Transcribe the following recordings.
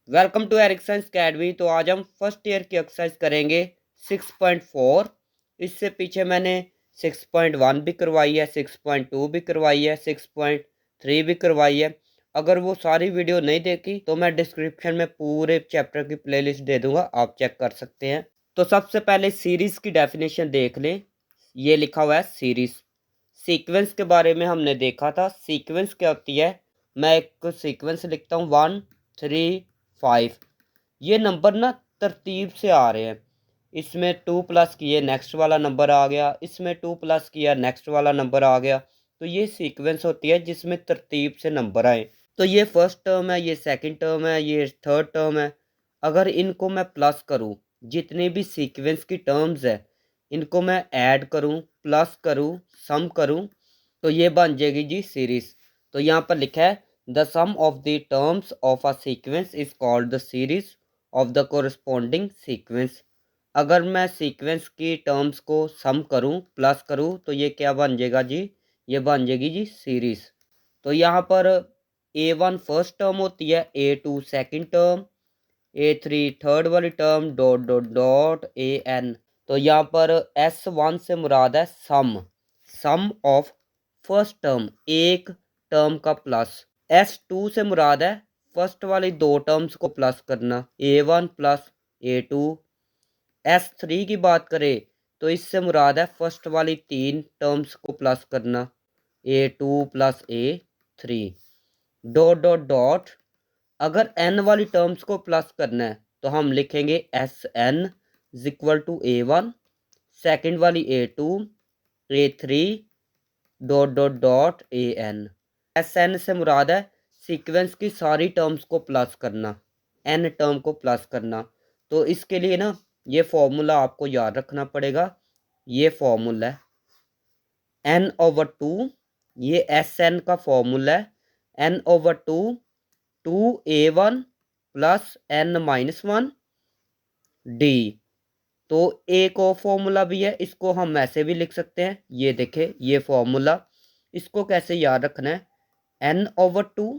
Welcome to Ericsson academy. तो आज हम फर्स्ट ईयर की एक्सरसाइज करेंगे 6.4। इससे पीछे मैंने 6.1 भी करवाई है, 6.2 भी करवाई है, 6.3 भी करवाई है। अगर वो सारी वीडियो नहीं देखी तो मैं डिस्क्रिप्शन में पूरे चैप्टर की प्लेलिस्ट दे दूंगा, आप चेक कर सकते हैं। तो सबसे पहले सीरीज की डेफिनेशन देख लें। ये लिखा हुआ है सीरीज। सीक्वेंस के बारे में हमने देखा था। सीक्वेंस क्या होती है, मैं एक सीक्वेंस लिखता हूँ 1 3 5। ये नंबर ना तरतीब से आ रहे हैं। इसमें 2 प्लस किए नेक्स्ट वाला नंबर आ गया, इसमें 2 प्लस किया नेक्स्ट वाला नंबर आ गया। तो ये सीक्वेंस होती है जिसमें तरतीब से नंबर आए। तो ये फर्स्ट टर्म है, ये सेकंड टर्म है, ये थर्ड टर्म है। अगर इनको मैं प्लस करूँ, जितने भी सीक्वेंस की टर्म्स है इनको मैं ऐड करूँ, प्लस करूँ, सम करूँ, तो ये बन जाएगी जी सीरीज। तो यहाँ पर लिखा है the sum of the terms of a sequence is called the series of the corresponding sequence. अगर मैं सीक्वेंस की टर्म्स को सम करूं, प्लस करूं, तो ये क्या बन जाएगा जी, ये बन जाएगी जी सीरीज। तो यहाँ पर A1 फर्स्ट टर्म होती है, A2 second term, A3 third वाली term, dot dot dot AN। तो यहाँ पर S1 से मुराद है sum, sum of first term, एक टर्म का प्लस। S2 से मुराद है फर्स्ट वाली दो टर्म्स को प्लस करना, A1 प्लस A2। S3 की बात करें तो इससे मुराद है फर्स्ट वाली तीन टर्म्स को प्लस करना, A2 plus A3। Dot dot dot अगर n वाली टर्म्स को प्लस करना है तो हम लिखेंगे Sn is equal to A1, second वाली A2, A3, dot dot dot AN। Sn से मुराद है सीक्वेंस की सारी टर्म्स को प्लस करना, n टर्म को प्लस करना। तो इसके लिए ना ये फॉर्मूला आपको याद रखना पड़ेगा। ये फॉर्मूला है n/2, ये Sn का फॉर्मूला है n/2 2A1 plus n-1 d। तो एक और फॉर्मूला भी है, इसको हम ऐसे भी लिख सकते हैं। ये देखे ये फॉर्मूला, इसको कैसे याद रखना है, n/2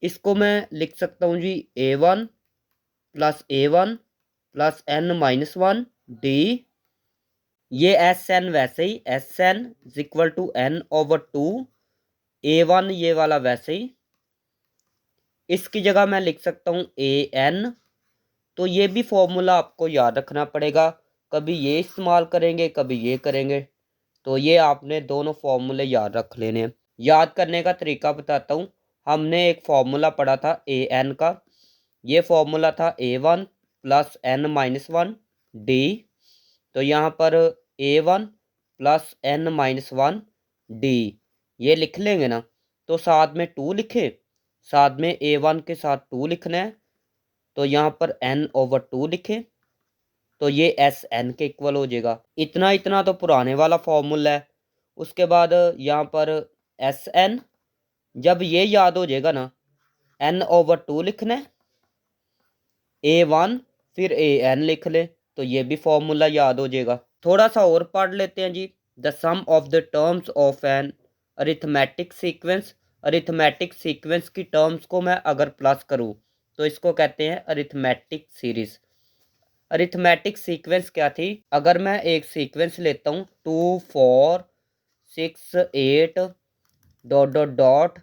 इसको मैं लिख सकता हूँ जी A1 प्लस n-1 d। ये Sn वैसे ही Sn is equal to n/2 A1, ये वाला वैसे ही। इसकी जगह मैं लिख सकता हूँ AN। तो ये भी फॉर्मूला आपको याद रखना पड़ेगा, कभी ये इस्तेमाल करेंगे कभी ये करेंगे। तो ये आपने दोनों फॉर्मूले याद रख लेने हैं। याद करने का तरीका बताता हूँ। हमने एक फॉर्मूला पढ़ा था AN का, ये फॉर्मूला था A1 प्लस n-1 d। तो यहाँ पर A1 प्लस n-1 d ये लिख लेंगे ना, तो साथ में 2 लिखे, साथ में A1 के साथ 2 लिखना है। तो यहाँ पर n/2 लिखें, तो ये Sn के इक्वल हो जाएगा। इतना इतना तो पुराने वाला फॉर्मूला है। उसके बाद यहाँ पर Sn, जब ये याद हो जाएगा ना, n/2 लिखना है, A1 फिर AN लिख ले, तो ये भी फॉर्मूला याद हो जाएगा। थोड़ा सा और पढ़ लेते हैं जी। The sum of the terms of N arithmetic sequence. Arithmetic sequence की टर्म्स को मैं अगर प्लस करूँ तो इसको कहते हैं अरिथमेटिक सीरीज। अरिथमेटिक सीक्वेंस क्या थी, अगर मैं एक सीक्वेंस लेता हूँ 2 4 6 8 डॉट डॉट डॉट,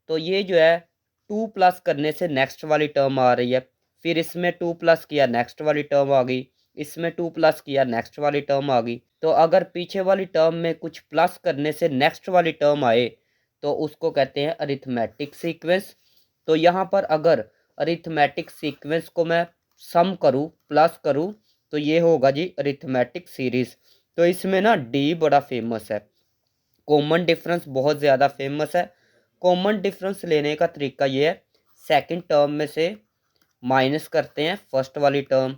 तो ये जो है 2 प्लस करने से नेक्स्ट वाली टर्म आ रही है, फिर इसमें 2 प्लस किया नेक्स्ट वाली टर्म आ गई, इसमें 2 प्लस किया नेक्स्ट वाली टर्म आ गई। तो अगर पीछे वाली टर्म में कुछ प्लस करने से नेक्स्ट वाली टर्म आए तो उसको कहते हैं अरिथमेटिक सीक्वेंस। तो यहाँ पर अगर अरिथमेटिक सीक्वेंस को मैं सम करूँ, प्लस करूँ, तो ये होगा जी अरिथमेटिक सीरीज। तो इसमें ना डी बड़ा फेमस है, कॉमन डिफरेंस बहुत ज़्यादा फेमस है। कॉमन डिफरेंस लेने का तरीका ये है, सेकंड टर्म में से माइनस करते हैं फर्स्ट वाली टर्म।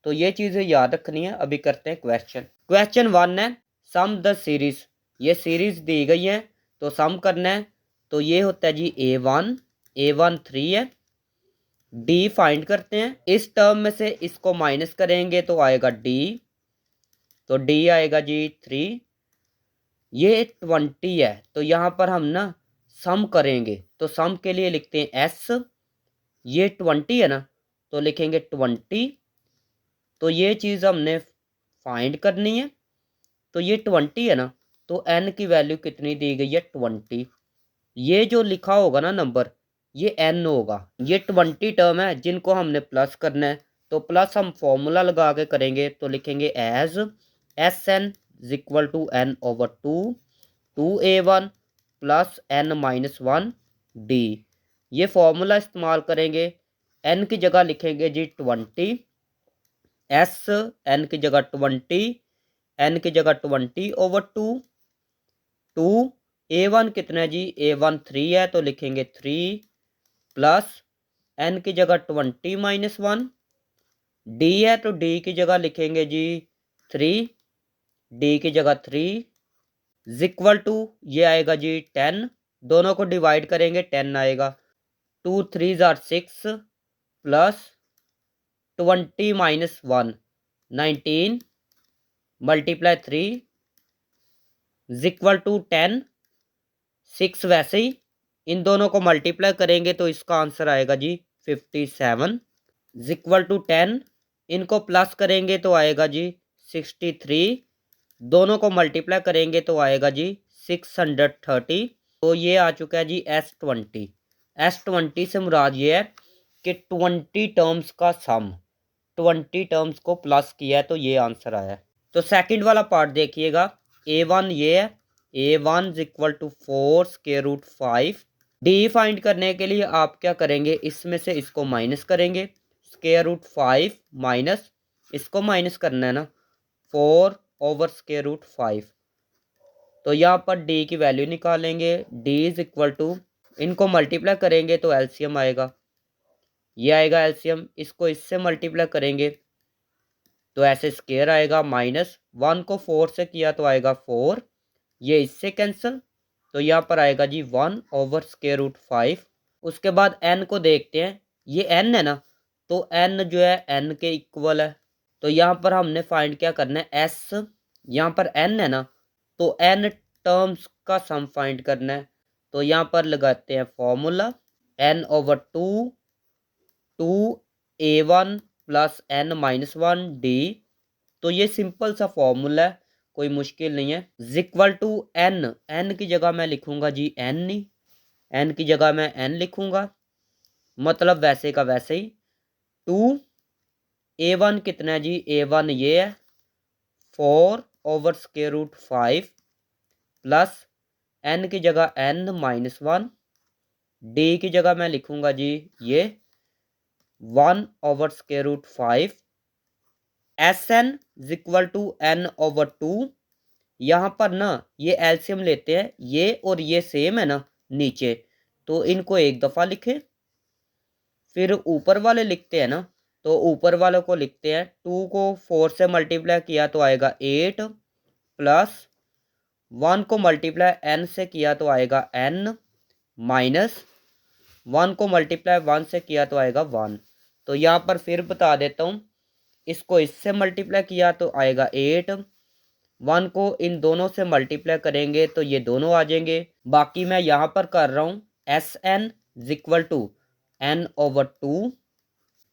तो ये चीज़ें याद रखनी है। अभी करते हैं क्वेश्चन। क्वेश्चन 1 है सम द सीरीज। ये सीरीज दी गई है तो सम करना है। तो ये होता है जी A1 3 है, डी फाइंड करते हैं। इस टर्म में से इसको माइनस करेंगे तो आएगा डी, तो डी आएगा जी 3। ये 20 है, तो यहाँ पर हम ना सम करेंगे, तो सम के लिए लिखते हैं S, ये 20 है ना, तो लिखेंगे 20। तो ये चीज़ हमने फाइंड करनी है। तो ये 20 है ना, तो n की वैल्यू कितनी दी गई है 20। ये जो लिखा होगा ना नंबर, ये n होगा। ये 20 टर्म है जिनको हमने प्लस करना है। तो प्लस हम फॉर्मूला लगा के करेंगे, तो लिखेंगे as S N is equal to n over 2a1 plus n minus 1 D. ये फॉर्मूला इस्तेमाल करेंगे। n की जगह लिखेंगे जी 20, एस n की जगह 20, n की जगह 20 ओवर 2 a1 कितना है जी, a1 3 है, तो लिखेंगे 3 प्लस n की जगह 20 माइनस 1 डी है, तो डी की जगह लिखेंगे जी 3, डी की जगह 3 इक्वल टू ये आएगा जी 10। दोनों को डिवाइड करेंगे 10 आएगा। 2 3 जार 6 plus 20 minus 1 19 multiply 3 equal to 10। 6 वैसे ही इन दोनों को मल्टीप्लाई करेंगे तो इसका आंसर आएगा जी 57 इक्वल टू 10। इनको प्लस करेंगे तो आएगा जी 63। दोनों को मल्टीप्लाई करेंगे तो आएगा जी 630। तो ये आ चुका है जी S20। S20 से मुराद ये है कि 20 टर्म्स का सम, 20 टर्म्स को प्लस किया है, तो ये आंसर आया है। तो सेकंड वाला पार्ट देखिएगा। a1 ये है, a1 is equal to 4 square root 5। D find करने के लिए आप क्या करेंगे, इसमें से इसको माइनस करेंगे। स्क्वायर रूट 5 माइनस इसको माइनस करना है ना, 4 ओवर स्क्वायर रूट 5। तो यहाँ पर डी की वैल्यू निकालेंगे। डी इज इक्वल टू, इनको मल्टीप्लाई करेंगे तो एलसीएम आएगा, ये आएगा एलसीएम। इसको इससे मल्टीप्लाई करेंगे तो ऐसे स्क्वायर आएगा, माइनस 1 को 4 से किया तो आएगा 4, ये इससे कैंसिल। तो यहाँ पर आएगा जी 1 ओवर स्क्वायर रूट 5। उसके बाद n को देखते हैं, ये n है ना, तो n जो है n के इक्वल है। तो यहाँ पर हमने फाइंड क्या करना है, s, यहाँ पर n है ना, तो n टर्म्स का सम फाइंड करना है। तो यहाँ पर लगाते हैं formula n over 2a1 plus n minus 1 D. तो ये सिंपल सा फॉर्मूला है, कोई मुश्किल नहीं है। इक्वल टू n, n की जगह मैं लिखूंगा जी n नहीं, n की जगह मैं n लिखूंगा, मतलब वैसे का वैसे ही। 2a1 कितना है जी, a1 ये है 4 over square root 5 plus n की जगह n माइनस 1, डी की जगह मैं लिखूंगा जी ये 1 over square root 5। S N equal to n over 2। यहाँ पर ना ये एलसीएम लेते हैं, ये और ये सेम है ना नीचे, तो इनको एक दफ़ा लिखें। फिर ऊपर वाले लिखते हैं ना, तो ऊपर वालों को लिखते हैं। 2 को 4 से मल्टीप्लाई किया तो आएगा 8 प्लस 1 को मल्टीप्लाई n से किया तो आएगा n माइनस 1 को मल्टीप्लाई 1 से किया तो आएगा 1। तो यहाँ पर फिर बता देता हूँ, इसको इससे मल्टीप्लाई किया तो आएगा 8, 1 को इन दोनों से मल्टीप्लाई करेंगे तो ये दोनों आ जाएंगे। बाकी मैं यहाँ पर कर रहा हूँ S N equal to n over 2।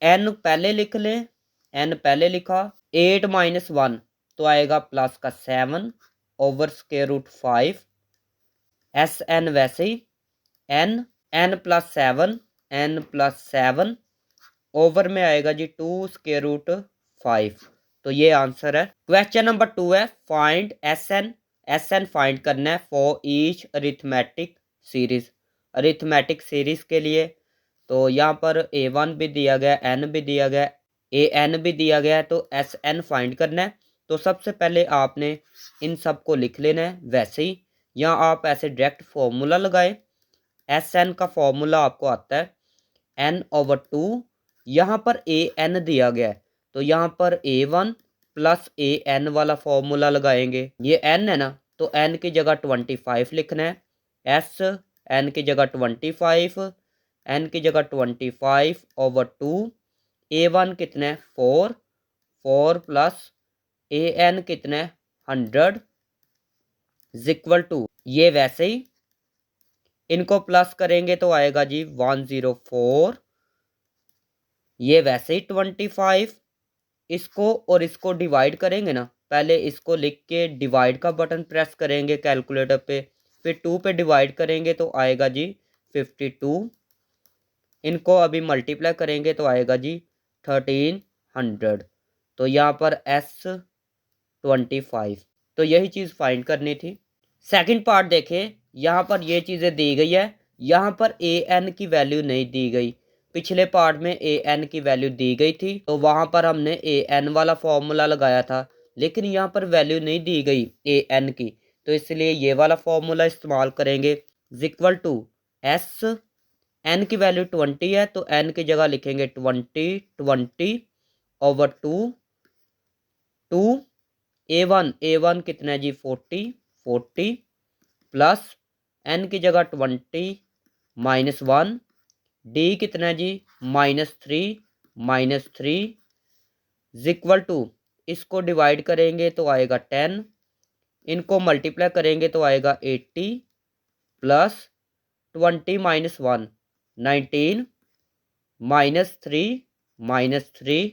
n पहले लिख लें, n पहले लिखा, 8 माइनस 1 तो आएगा प्लस का 7 over square root 5। S N वैसे ही n plus 7, n plus 7 over में आएगा जी 2 स्क्वायर रूट 5। तो ये आंसर है। क्वेश्चन नंबर 2 है, फाइंड एस एन फाइंड करना है for each arithmetic series. Arithmetic series के लिए तो यहाँ पर a1 भी दिया गया, n भी दिया गया, an भी दिया गया है, तो एस एन फाइंड करना है। तो सबसे पहले आपने इन सब को लिख लेना है वैसे ही, या आप ऐसे डायरेक्ट फॉर्मूला लगाए। एस एन का फॉर्मूला आपको आता है n ओवर 2। यहाँ पर ए एन दिया गया है, तो यहाँ पर a1 प्लस ए एन वाला फॉर्मूला लगाएंगे। ये n है ना, तो n की जगह 25 लिखना है, s n की जगह 25, n की जगह 25 ओवर 2। a1 कितना है 4, 4 प्लस ए एन कितना है 100 इक्वल टू, ये वैसे ही इनको प्लस करेंगे तो आएगा जी 104 ये वैसे ही 25, इसको और इसको डिवाइड करेंगे ना, पहले इसको लिख के डिवाइड का बटन प्रेस करेंगे कैलकुलेटर पे, फिर 2 पे डिवाइड करेंगे तो आएगा जी 52। इनको अभी मल्टीप्लाई करेंगे तो आएगा जी 1300। तो यहाँ पर S25। तो यही चीज़ फाइंड करनी थी। सेकंड पार्ट देखें, यहाँ पर ये चीज़ें दी गई है, यहाँ पर ए एन की वैल्यू नहीं दी गई। पिछले पार्ट में ए एन की वैल्यू दी गई थी तो वहाँ पर हमने ए एन वाला फॉर्मूला लगाया था, लेकिन यहाँ पर वैल्यू नहीं दी गई ए एन की, तो इसलिए ये वाला फॉर्मूला इस्तेमाल करेंगे। इक्वल टू एस एन की वैल्यू 20 है तो एन की जगह लिखेंगे 20/2 ए वन कितना है जी 40 प्लस एन की जगह 20 -1 डी कितना है जी -3 इक्वल टू इसको डिवाइड करेंगे तो आएगा 10, इनको मल्टीप्लाई करेंगे तो आएगा 80 plus 20 -1 19 -3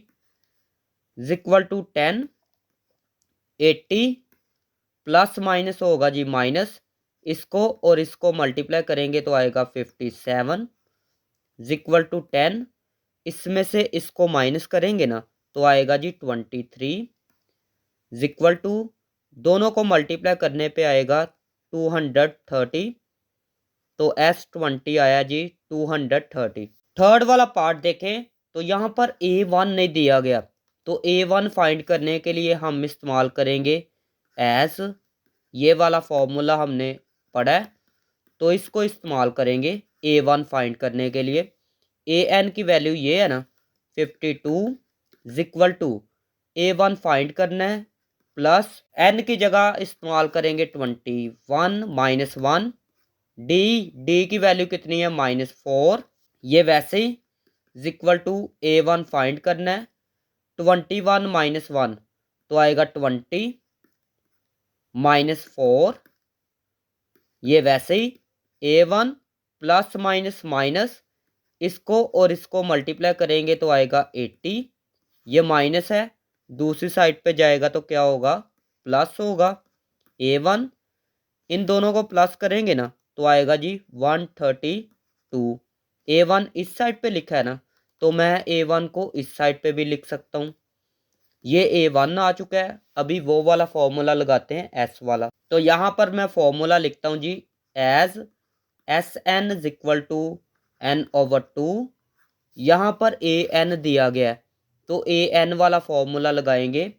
equal to 10। 80 plus minus होगा जी माइनस, इसको और इसको मल्टीप्लाई करेंगे तो आएगा 57 इक्वल टू 10। इसमें से इसको माइनस करेंगे ना तो आएगा जी 23 इक्वल टू दोनों को मल्टीप्लाई करने पे आएगा 230। तो S20 आया जी 230। थर्ड वाला पार्ट देखें तो यहाँ पर A1 नहीं दिया गया, तो A1 फाइंड करने के लिए हम इस्तेमाल करेंगे एज, ये वाला फॉर्मूला हमने पढ़ा है तो इसको इस्तेमाल करेंगे A1 फाइंड करने के लिए। AN की वैल्यू ये है ना 52 इक्वल टू A1 फाइंड करना है, प्लस N की जगह इस्तेमाल करेंगे 21 -1 डी की वैल्यू कितनी है -4। ये वैसे ही इक्वल टू A1 फाइंड करना है, 21 -1 तो आएगा 20 -4। ये वैसे ही A1 प्लस माइनस इसको और इसको मल्टीप्लाई करेंगे तो आएगा 80। ये माइनस है, दूसरी साइड पे जाएगा तो क्या होगा प्लस होगा। A1 इन दोनों को प्लस करेंगे ना तो आएगा जी 132। A1 इस साइड पे लिखा है ना तो मैं A1 को इस साइड पे भी लिख सकता हूँ। ये A1 आ चुका है, अभी वो वाला फॉर्मूला लगाते हैं S वाला। तो यहाँ पर मैं फॉर्मूला लिखता हूँ जी as SN equal to N/2। यहाँ पर AN दिया गया है तो AN वाला फॉर्मूला लगाएंगे,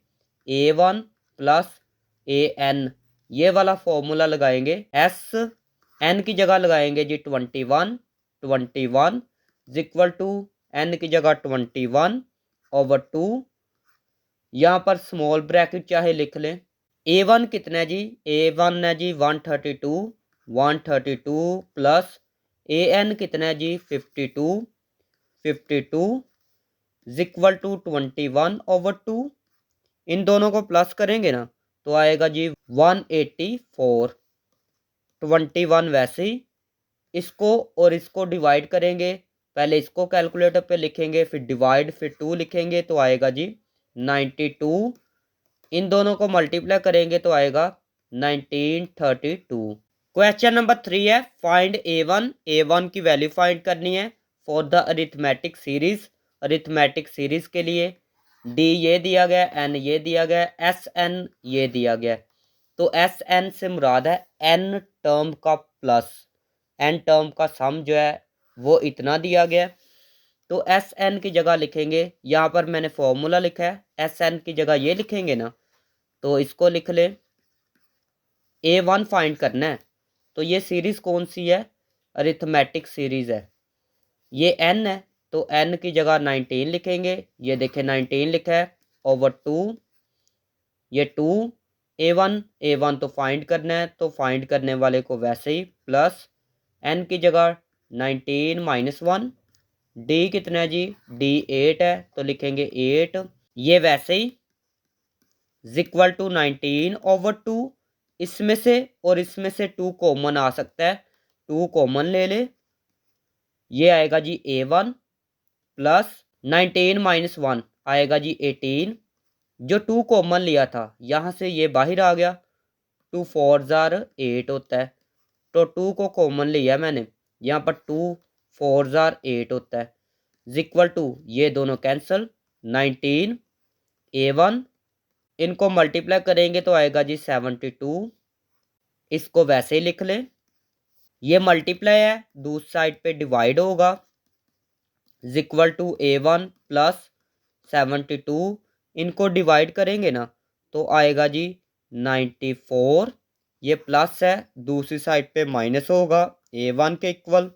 A1 प्लस AN ये वाला फॉर्मूला लगाएंगे। SN की जगह लगाएंगे जी 21 इक्वल टू N की जगह 21/2। यहाँ पर स्मॉल ब्रैकेट चाहे लिख लें। A1 कितना है जी A1 है जी 132 प्लस AN कितना है जी 52 इक्वल टू 21/2। इन दोनों को प्लस करेंगे ना तो आएगा जी 184। 21 वैसे ही इसको और इसको डिवाइड करेंगे, पहले इसको कैलकुलेटर पे लिखेंगे फिर डिवाइड फिर 2 लिखेंगे तो आएगा जी 92। इन दोनों को मल्टीप्लाई करेंगे तो आएगा 1932। क्वेश्चन नंबर 3 है फाइंड A1 की वैल्यू फाइंड करनी है for the arithmetic series. Arithmetic series के लिए डी ये दिया गया, एन ये दिया गया, एस एन ये दिया गया। तो एस एन से मुराद है एन टर्म का प्लस एन टर्म का सम जो है वो इतना दिया गया। तो एस एन की जगह लिखेंगे, यहाँ पर मैंने फॉर्मूला लिखा है, एस एन की जगह ये लिखेंगे ना तो इसको लिख ले। A1 फाइंड करना है तो ये सीरीज कौन सी है, अरिथमेटिक सीरीज है। ये n है तो n की जगह 19 लिखेंगे, ये देखें 19 लिखा है ओवर 2। ये 2 A1 तो फाइंड करना है तो फाइंड करने वाले को वैसे ही प्लस n की जगह 19 -1 d कितना है जी d 8 है तो लिखेंगे 8। ये वैसे ही इक्वल टू 19/2। इसमें से और इसमें से 2 कॉमन आ सकता है, 2 कॉमन ले ले। ये आएगा जी A1 प्लस 19 माइनस 1 आएगा जी 18। जो 2 कॉमन लिया था यहाँ से ये बाहर आ गया, 2 4 जार 8 होता है, तो 2 को कॉमन लिया मैंने, यहाँ पर 2 4 जार 8 होता है, इक्वल टू ये दोनों कैंसिल, 19 A1, इनको मल्टीप्लाई करेंगे तो आएगा जी 72। इसको वैसे ही लिख लें, ये मल्टीप्लाई है, दूसरी साइड पे डिवाइड होगा, इक्वल टू A1 प्लस 72, इनको डिवाइड करेंगे ना तो आएगा जी 94। ये प्लस है, दूसरी साइड पे माइनस होगा A1 के इक्वल,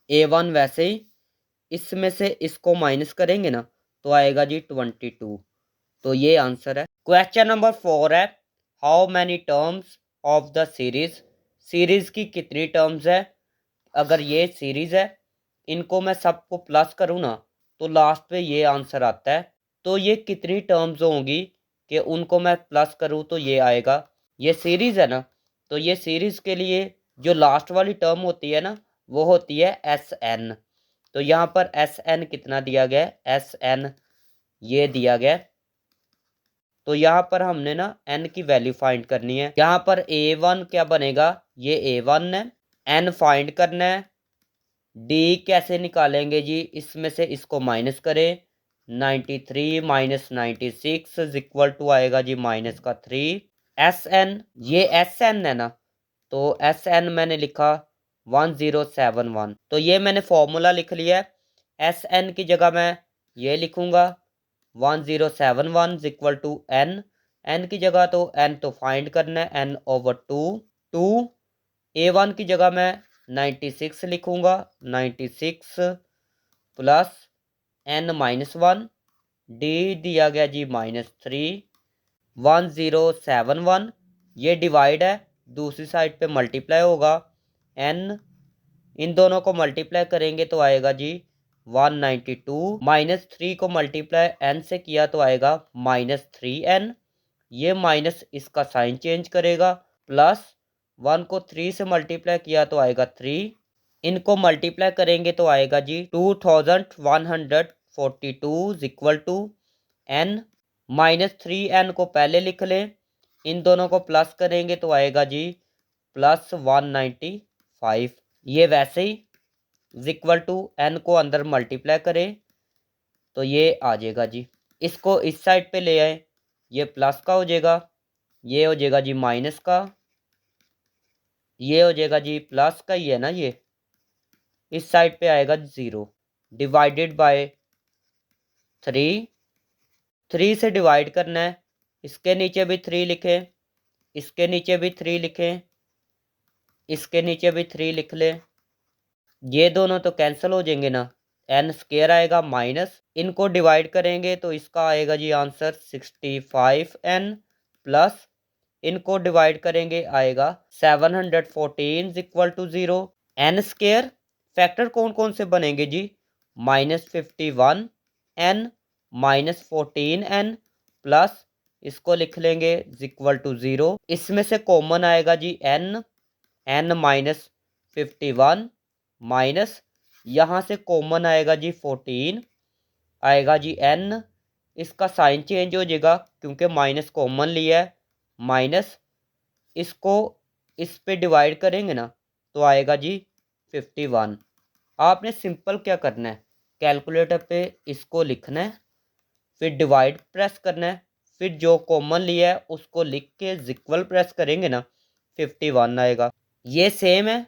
A1 वैसे ही, इसमें से इसको माइनस करेंगे ना तो आएगा जी 22। तो ये आंसर है। क्वेश्चन नंबर 4 है, how many terms of the series, series की कितनी टर्म्स है। अगर ये सीरीज है, इनको मैं सबको प्लस करूँ ना तो लास्ट पे ये आंसर आता है। तो ये कितनी टर्म्स होंगी कि उनको मैं प्लस करूँ तो ये आएगा। ये सीरीज है ना, तो ये सीरीज के लिए जो लास्ट वाली टर्म होती है ना वो होती है SN। तो यहाँ पर SN कितना दिया गया है, SN ये दिया गया है। तो यहाँ पर हमने ना n की वैल्यू फाइंड करनी है। यहाँ पर A1 क्या बनेगा, ये A1 है, n फाइंड करना है। d कैसे निकालेंगे जी, इसमें से इसको माइनस करें, 93 माइनस 96 इज इक्वल टू आएगा जी माइनस का 3। Sn, ये Sn है ना, तो Sn मैंने लिखा 1071। तो ये मैंने फॉर्मूला लिख लिया है। Sn की जगह मैं ये लिखूंगा 1071 इज इक्वल टू n की जगह तो n तो फाइंड करना है, n/2। 2 A1 की जगह मैं 96 लिखूंगा, 96 प्लस n-1, d दिया गया जी -3, 1071, ये डिवाइड है, दूसरी साइड पे मल्टीप्लाई होगा, n इन दोनों को मल्टीप्लाई करेंगे तो आएगा जी 192, -3 को मल्टीप्लाई n से किया तो आएगा -3n, ये माइनस इसका साइन चेंज करेगा, प्लस 1 को 3 से मल्टीप्लाई किया तो आएगा 3, इनको मल्टीप्लाई करेंगे तो आएगा जी 2142 इक्वल टू n, -3n को पहले लिख लें, इन दोनों को प्लस करेंगे तो आएगा जी प्लस 195, ये वैसे ही इक्वल टू n को अंदर मल्टीप्लाई करें तो ये आ जाएगा जी। इसको इस साइड पे ले आए, ये प्लस का हो जाएगा, ये हो जाएगा जी माइनस का, ये हो जाएगा जी प्लस का ही है ना, ये इस साइड पे आएगा 0, डिवाइडेड बाय 3 से डिवाइड करना है, इसके नीचे भी 3 लिखें, इसके नीचे भी 3 लिखें, इसके नीचे भी 3 लिख लें, ये दोनों तो कैंसिल हो जाएंगे ना, n स्क्वायर आएगा माइनस, इनको डिवाइड करेंगे तो इसका आएगा जी आंसर 65n, प्लस इनको डिवाइड करेंगे आएगा 714 equal to 0, n square factor कौन कौन से बनेंगे जी, -51n -14n, प्लस इसको लिख लेंगे इक्वल टू 0, इसमें से कॉमन आएगा जी n -51 माइनस यहाँ से कॉमन आएगा जी 14 आएगा जी n, इसका साइन चेंज हो जाएगा क्योंकि माइनस कॉमन लिया है, माइनस इसको इस पे डिवाइड करेंगे ना तो आएगा जी 51। आपने सिंपल क्या करना है, कैलकुलेटर पे इसको लिखना है, फिर डिवाइड प्रेस करना है, फिर जो कॉमन लिया है उसको लिख के इक्वल प्रेस करेंगे ना 51 आएगा। ये सेम है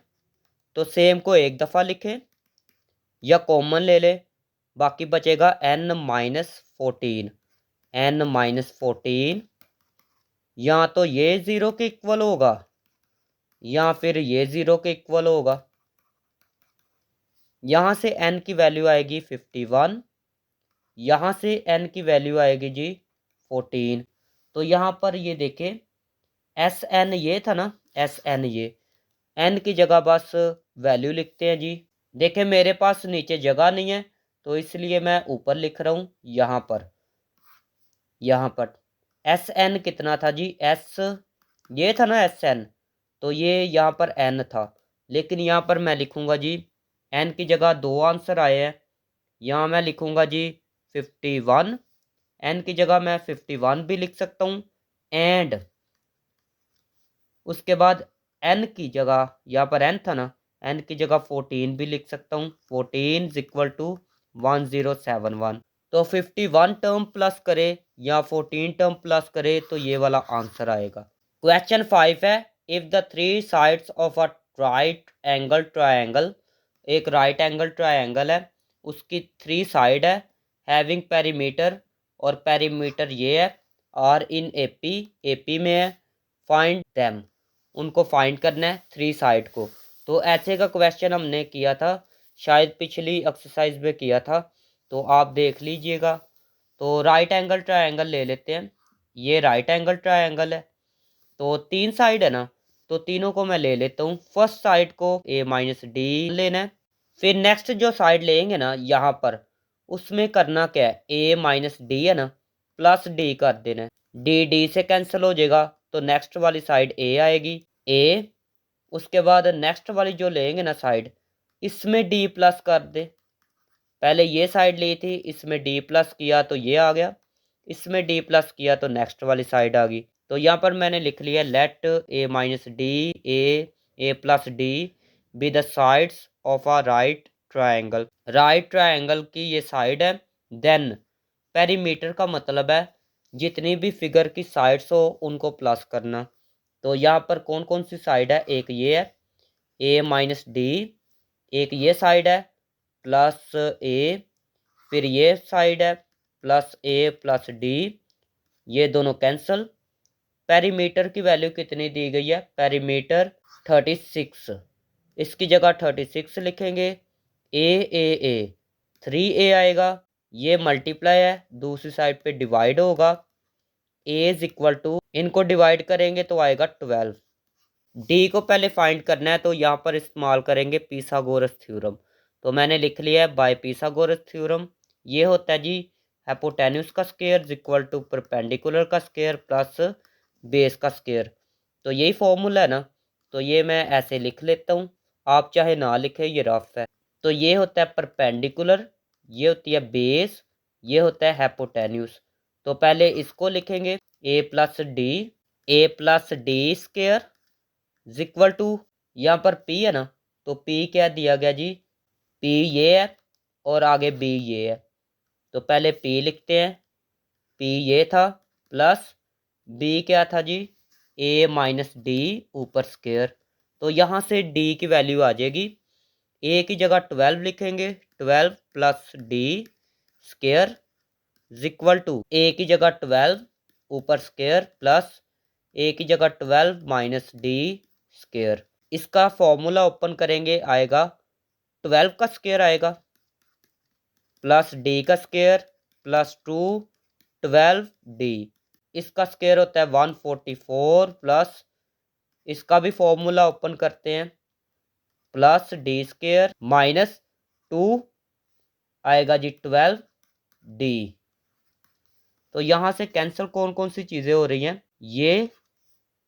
तो सेम को एक दफ़ा लिखें या कॉमन ले ले, बाकी बचेगा n-14, n-14, या तो ये 0 के इक्वल होगा या फिर ये 0 के इक्वल होगा। यहाँ से n की वैल्यू आएगी 51, यहाँ से n की वैल्यू आएगी जी 14। तो यहाँ पर ये देखें SN ये था ना, SN ये, n की जगह बस वैल्यू लिखते हैं जी। देखें मेरे पास नीचे जगह नहीं है तो इसलिए मैं ऊपर लिख रहा हूँ, यहाँ पर SN कितना था जी, S ये था ना SN, तो ये यहाँ पर n था, लेकिन यहाँ पर मैं लिखूँगा जी n की जगह 2 आंसर आए हैं, यहाँ मैं लिखूँगा जी 51, n की जगह मैं 51 भी लिख सकता हूँ, एंड उसके बाद n की जगह, यहाँ पर n था ना, n की जगह 14 भी लिख सकता हूँ। 14 इज इक्वल टू 1071। तो 51 टर्म प्लस करे या 14 टर्म प्लस करे तो ये वाला आंसर आएगा। क्वेश्चन 5 है, if the three sides of a right angle triangle, एक राइट एंगल ट्रायंगल है, उसकी 3 साइड है, हैविंग पेरीमीटर, और पेरीमीटर ये है, आर इन एपी, एपी में है, फाइंड देम, उनको फाइंड करना है 3 साइड को। तो ऐसे का क्वेश्चन हमने किया था, शायद पिछली एक्सरसाइज में किया था, तो आप देख लीजिएगा। तो राइट एंगल ट्रायंगल ले लेते हैं, ये राइट एंगल ट्रायंगल है, तो 3 साइड है ना, तो तीनों को मैं ले लेता हूँ। फर्स्ट साइड को a माइनस डी लेना है, फिर नेक्स्ट जो साइड लेंगे ना यहाँ पर, उसमें करना क्या है, a माइनस डी है ना, प्लस डी कर देना है, डी डी से कैंसिल हो जाएगा, तो नेक्स्ट वाली साइड a आएगी, a, उसके बाद नेक्स्ट वाली जो लेंगे ना साइड, इसमें d प्लस कर दे, पहले ये साइड ली थी, इसमें d प्लस किया तो ये आ गया, इसमें d प्लस किया तो नेक्स्ट वाली साइड आ गई। तो यहाँ पर मैंने लिख लिया, let a minus D A plus D B the sides of a right triangle, right triangle की ये साइड है, देन पेरीमीटर का मतलब है जितनी भी फिगर की साइड्स हो उनको प्लस करना। तो यहाँ पर कौन कौन सी साइड है, एक ये है a माइनस डी, एक ये साइड है प्लस ए, फिर ये साइड है प्लस ए प्लस डी, ये दोनों कैंसल। पेरीमीटर की वैल्यू कितनी दी गई है, पेरीमीटर 36, इसकी जगह 36 लिखेंगे। ए 3a आएगा, ये मल्टीप्लाई है, दूसरी साइड पे डिवाइड होगा, a इज इक्वल टू, इनको डिवाइड करेंगे तो आएगा 12। डी को पहले फाइंड करना है, तो यहाँ पर इस्तेमाल करेंगे पिथागोरस थ्योरम। तो मैंने लिख लिया है बाय पिथागोरस थ्योरम, ये होता है जी हाइपोटेन्यूस का square is equal to perpendicular का स्क्वायर प्लस बेस का स्क्वायर। तो यही फॉर्मूला है ना, तो ये मैं ऐसे लिख लेता हूँ, आप चाहे ना लिखे, ये रफ है। तो ये होता है परपेंडिकुलर, ये होती है बेस, ये होता है हाइपोटेन्यूस। तो पहले इसको लिखेंगे a plus D square is equal to, यहाँ पर P है ना, तो P क्या दिया गया जी, P ये है और आगे B ये है, तो पहले P लिखते हैं, P ये था, प्लस B क्या था जी, A माइनस डी ऊपर स्क्वायर। तो यहाँ से D की वैल्यू आ जाएगी, A की जगह 12 लिखेंगे, 12 plus D square is equal to, A की जगह 12 ऊपर स्क्वायर प्लस A की जगह 12 माइनस डी स्क्वायर। इसका फॉर्मूला ओपन करेंगे, आएगा 12 का स्क्वायर आएगा प्लस डी का स्क्वायर प्लस 2 12 डी, इसका स्क्वायर होता है 144 प्लस, इसका भी फॉर्मूला ओपन करते हैं, प्लस डी स्क्वायर माइनस 2 आएगा जी 12 डी। तो यहाँ से कैंसिल कौन कौन सी चीज़ें हो रही हैं, ये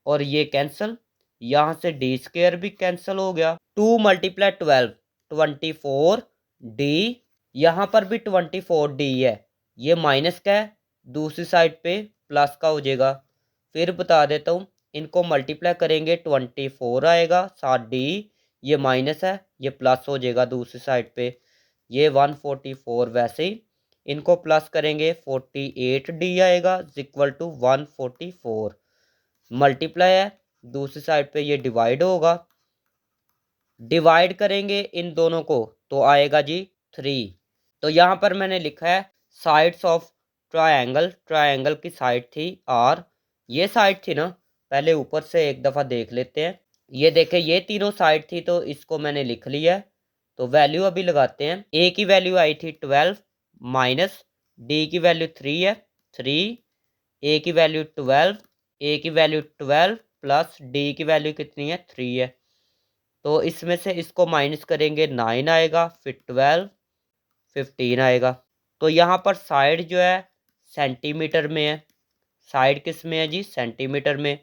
और ये कैंसिल, यहाँ से डी स्क्वायर भी कैंसिल हो गया, 2 मल्टीप्लाई 12 24 डी, यहाँ पर भी 24 डी है, ये माइनस का है, दूसरी साइड पे प्लस का हो जाएगा। फिर बता देता हूँ, इनको मल्टीप्लाई करेंगे 24 आएगा, साथ डी, ये माइनस है, ये प्लस हो जाएगा दूसरी साइड पे, ये 144, वैसे ही इनको प्लस करेंगे 48 डी आएगा इक्वल टू 144, मल्टीप्लाई है, दूसरी साइड पे ये डिवाइड होगा, डिवाइड करेंगे इन दोनों को तो आएगा जी 3। तो यहाँ पर मैंने लिखा है साइड्स ऑफ ट्रायंगल, ट्रायंगल की साइड थी आर, ये साइड थी ना, पहले ऊपर से एक दफ़ा देख लेते हैं, ये देखें ये तीनों साइड थी, तो इसको मैंने लिख लिया है। तो वैल्यू अभी लगाते हैं, ए की वैल्यू आई थी 12 माइनस डी की वैल्यू 3 है 3, ए की वैल्यू 12, ए की वैल्यू 12 प्लस डी की वैल्यू कितनी है 3 है, तो इसमें से इसको माइनस करेंगे 9 आएगा, फिर 12 15 आएगा। तो यहाँ पर साइड जो है सेंटीमीटर में है, साइड किस में है जी, सेंटीमीटर में,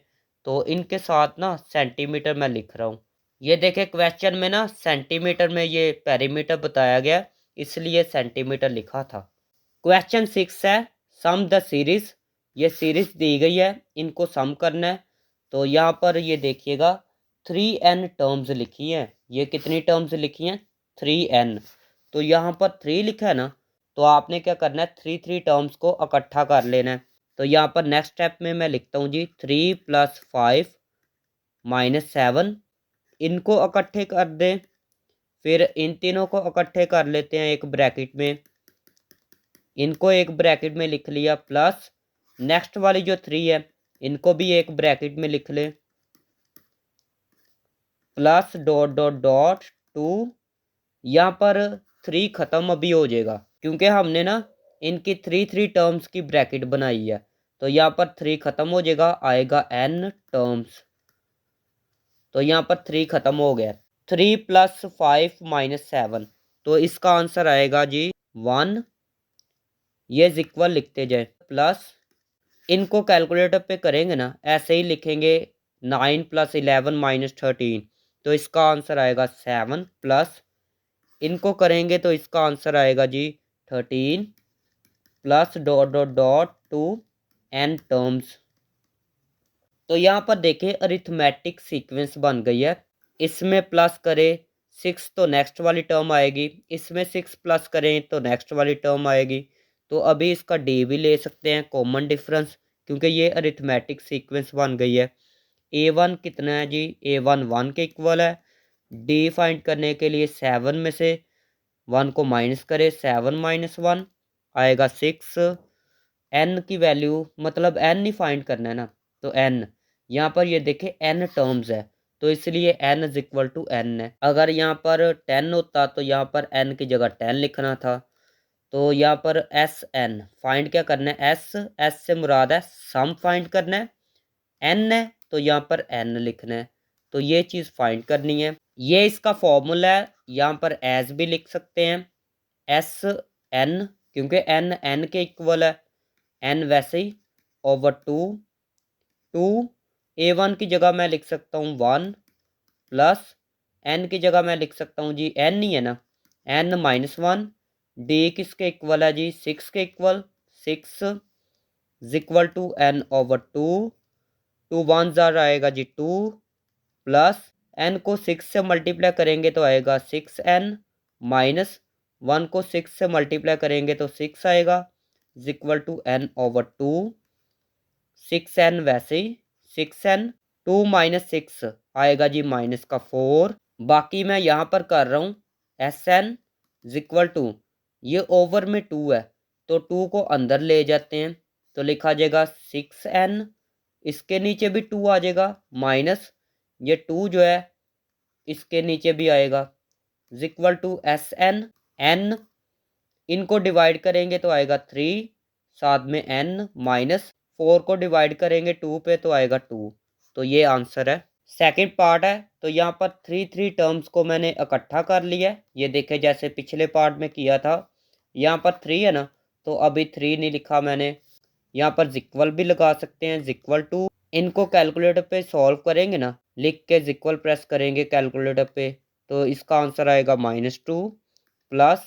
तो इनके साथ ना सेंटीमीटर मैं लिख रहा हूँ। ये देखें क्वेश्चन में ना सेंटीमीटर में ये पेरीमीटर बताया गया, इसलिए सेंटीमीटर लिखा था। क्वेश्चन 6 है सम द सीरीज। ये सीरीज दी गई है, इनको सम करना है। तो यहाँ पर ये देखिएगा 3n टर्म्स लिखी हैं। ये कितनी टर्म्स लिखी हैं? 3n। तो यहाँ पर 3 लिखा है ना, तो आपने क्या करना है, 3 टर्म्स को इकट्ठा कर लेना है। तो यहाँ पर नेक्स्ट स्टेप में मैं लिखता हूँ जी 3 + 5 - 7, इनको इकट्ठे कर दें। फिर इन तीनों को इकट्ठे कर लेते हैं एक ब्रैकेट में, इनको एक ब्रैकेट में लिख लिया, प्लस नेक्स्ट वाली जो 3 है इनको भी एक ब्रैकेट में लिख ले, प्लस डॉट डॉट डॉट 2। यहाँ पर 3 ख़त्म अभी हो जाएगा क्योंकि हमने ना इनकी 3 टर्म्स की ब्रैकेट बनाई है। तो यहाँ पर 3 ख़त्म हो जाएगा, आएगा n टर्म्स। तो यहाँ पर 3 ख़त्म हो गया। 3 + 5 - 7, तो इसका आंसर आएगा जी 1। ये इक्वल लिखते जाए, प्लस इनको कैलकुलेटर पे करेंगे ना, ऐसे ही लिखेंगे 9 + 11 - 13, तो इसका आंसर आएगा 7, प्लस इनको करेंगे तो इसका आंसर आएगा जी 13, plus dot dot dot 2 n terms. तो यहाँ पर देखिए अरिथमेटिक सीक्वेंस बन गई है। इसमें प्लस करें 6 तो नेक्स्ट वाली टर्म आएगी, इसमें 6 प्लस करें तो नेक्स्ट वाली टर्म आएगी। तो अभी इसका डी भी ले सकते हैं कॉमन डिफरेंस, क्योंकि ये अरिथमेटिक सीक्वेंस बन गई है। a1 कितना है जी, a1 1 के इक्वल है। डी फाइंड करने के लिए 7 में से 1 को माइनस करें, 7 - 1 आएगा 6। n की वैल्यू मतलब n ही फाइंड करना है ना, तो n यहाँ पर ये देखे n टर्म्स है, तो इसलिए n = n है। अगर यहाँ पर 10 होता तो यहाँ पर n की जगह 10 लिखना था। तो यहाँ पर Sn फाइंड क्या करना है, S से मुराद है सम फाइंड करना है, n है तो यहाँ पर n लिखना है। तो ये चीज़ फाइंड करनी है। ये इसका फॉर्मूला है, यहाँ पर एज भी लिख सकते हैं Sn, क्योंकि n के इक्वल है, n वैसे ही ओवर 2 a1 की जगह मैं लिख सकता हूँ 1, प्लस n की जगह मैं लिख सकता हूँ जी n ही है ना, n - 1। d किसके इक्वल है जी, 6 के इक्वल, 6 = n ओवर 2। 2 1 ज़ार आएगा जी 2, प्लस n को 6 से मल्टीप्लाई करेंगे तो आएगा 6n, माइनस 1 को 6 से मल्टीप्लाई करेंगे तो 6 आएगा, = n ओवर 2। 6n वैसे ही 6n, 2 - 6 आएगा जी माइनस का 4। बाकी मैं यहाँ पर कर रहा हूँ Sn = ये ओवर में 2 है तो 2 को अंदर ले जाते हैं, तो लिखा जाएगा 6n, इसके नीचे भी 2 आ जाएगा, माइनस ये 2 जो है इसके नीचे भी आएगा, Sn। n इनको डिवाइड करेंगे तो आएगा 3, साथ में n, माइनस 4 को डिवाइड करेंगे 2 पे तो आएगा 2। तो ये आंसर है। सेकंड पार्ट है, तो यहाँ पर 3 टर्म्स को मैंने इकट्ठा कर लिया है। ये देखे जैसे पिछले पार्ट में किया था, यहाँ पर 3 है ना, तो अभी 3 नहीं लिखा मैंने। यहाँ पर इक्वल भी लगा सकते हैं, = इनको कैलकुलेटर पे सॉल्व करेंगे ना, लिख के इक्वल प्रेस करेंगे कैलकुलेटर पे, तो इसका आंसर आएगा -2, प्लस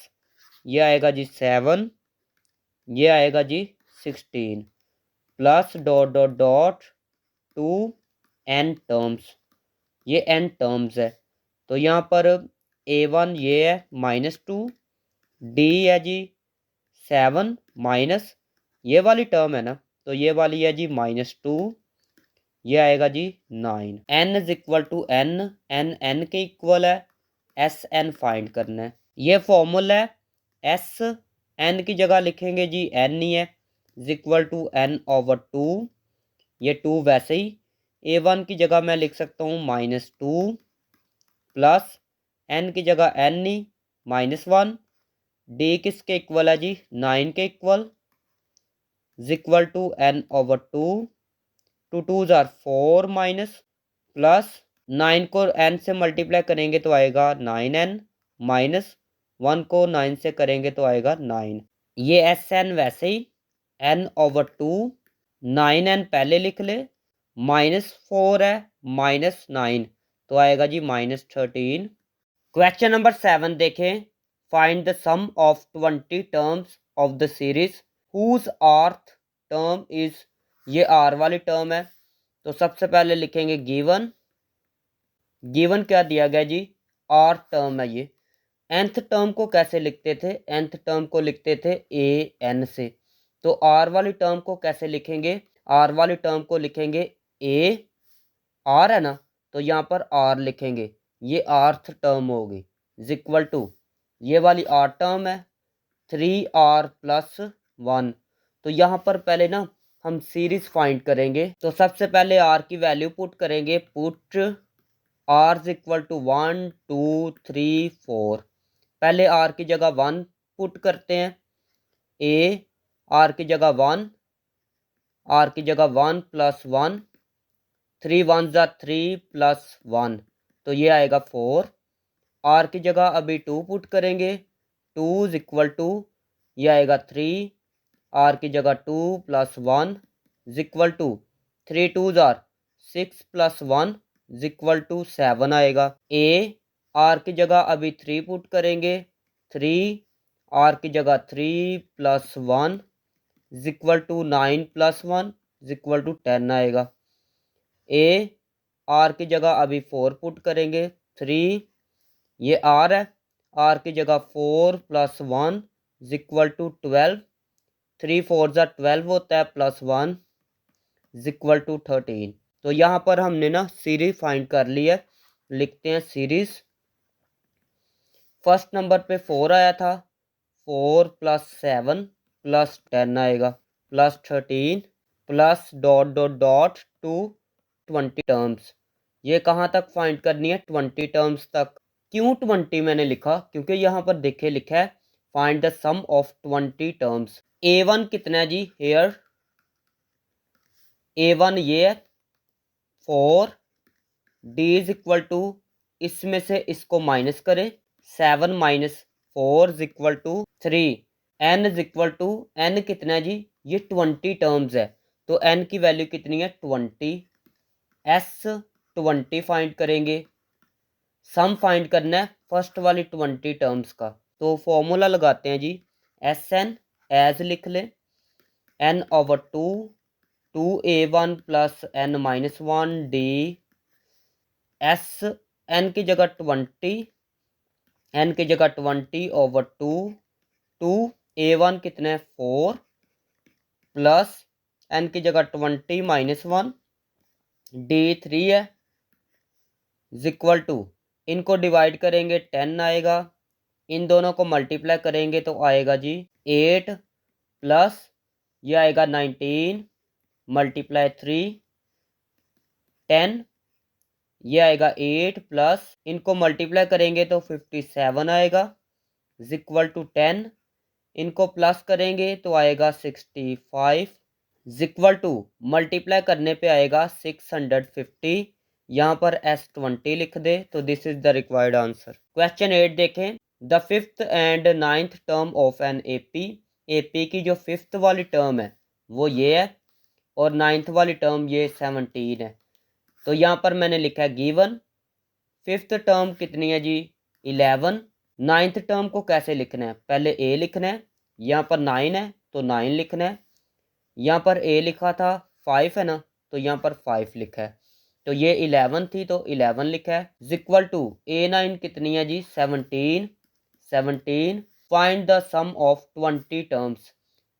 ये आएगा जी 7, ये आएगा जी 16, plus dot dot dot 2 n terms. ये n टर्म्स है, तो यहाँ पर a1 ये है -2, d है जी 7, माइनस ये वाली टर्म है ना, तो ये वाली है जी -2, ये आएगा जी 9। n = n के इक्वल है, Sn फाइंड करना है। ये फॉर्मूला है, S n की जगह लिखेंगे जी n ही है, = n ओवर 2। ये 2 वैसे ही, a1 की जगह मैं लिख सकता हूँ -2, प्लस n की जगह n ही, -1। d किसके इक्वल है जी, 9 के इक्वल, = n ओवर 2। 2 2 ज़ार 4, माइनस, प्लस 9 को n से मल्टीप्लाई करेंगे तो आएगा 9n, माइनस 1 को 9 से करेंगे तो आएगा 9। ये Sn वैसे ही n ओवर 2, 9n पहले लिख ले, -4 है, -9 तो आएगा जी -13। क्वेश्चन नंबर 7 देखें, find the sum of 20 terms of the series whose rth term is, ये आर वाली टर्म है। तो सबसे पहले लिखेंगे गिवन, गिवन क्या दिया गया जी, आर टर्म है ये। nth टर्म को कैसे लिखते थे, nth टर्म को लिखते थे ए एन से। तो आर वाली टर्म को कैसे लिखेंगे, आर वाली टर्म को लिखेंगे ए, आर है ना, तो यहाँ पर आर लिखेंगे, ये आर्थ टर्म होगी इज इक्वल टू, ये वाली आर टर्म है 3r+1। तो यहाँ पर पहले ना हम सीरीज फाइंड करेंगे। तो सबसे पहले आर की वैल्यू पुट करेंगे, put R is equal to 1 2 3 4। पहले आर की जगह 1 पुट करते हैं, ए आर की जगह 1, आर की जगह 1 + 1, 3 1 ज़ा 3 + 1, तो ये आएगा 4। आर की जगह अभी 2 पुट करेंगे, 2 इज इक्वल टू, ये आएगा 3, आर की जगह 2 + 1 इज इक्वल टू 3 2 ज़ार 6 + 1 इज इक्वल टू 7 आएगा। ए आर की जगह अभी 3 पुट करेंगे, 3, आर की जगह 3 + 1 is equal to 9 + 1 is equal to 10 आएगा। ए आर की जगह अभी 4 पुट करेंगे, 3, ये आर है, आर की जगह 4 + 1 इज इक्वल टू 12, 3 4 ज़ा 12 होता है +1 इज इक्वल टू 13। तो यहाँ पर हमने ना सीरीज फाइंड कर ली है, लिखते हैं सीरीज। फर्स्ट नंबर पे 4 आया था, 4 + 7 + 10 आएगा, +13 plus dot dot dot to 20 terms. ये कहाँ तक फाइंड करनी है, 20 टर्म्स तक। क्यों 20 मैंने लिखा, क्योंकि यहाँ पर देखे लिखा है find the sum of 20 terms. A1 कितना है जी, हेयर A1 ये है 4, D इज इक्वल टू, इसमें से इसको माइनस करें, 7 - 4 is equal to 3, N is equal to, N कितना है जी, ये 20 टर्म्स है, तो N की वैल्यू कितनी है 20। S 20 फाइंड करेंगे, सम फाइंड करना है फर्स्ट वाली 20 टर्म्स का। तो फॉर्मूला लगाते हैं जी, SN एज लिख लें, N/2 2A1 + N-1 D S, N की जगह 20, N की जगह 20/2, 2A1 कितने 4 प्लस N की जगह 20 - 1 D 3 है इज इक्वल टू, इनको डिवाइड करेंगे 10 आएगा, इन दोनों को मल्टीप्लाई करेंगे तो आएगा जी 8 प्लस, ये आएगा 19 × 3 10, ये आएगा 8 प्लस, इनको मल्टीप्लाई करेंगे तो 57 आएगा इज इक्वल टू 10, इनको प्लस करेंगे तो आएगा 65 इज इक्वल टू, मल्टीप्लाई करने पे आएगा 650। यहाँ पर S20 लिख दे, तो this is the required answer. Question 8 देखें, the fifth and 9th term of an AP, AP की जो फिफ्थ वाली टर्म है वो ये है, और 9th वाली टर्म ये 17 है। तो यहाँ पर मैंने लिखा है गिवन, फिफ्थ टर्म कितनी है जी 11, 9th टर्म को कैसे लिखना है, पहले ए लिखना है, यहाँ पर 9 है तो 9 लिखना है, यहाँ पर ए लिखा था 5 है ना, तो यहाँ पर 5 लिखा है, तो ये 11 थी तो 11 लिखा है इज इक्वल टू, A9 कितनी है जी 17, 17 find the sum of 20 terms,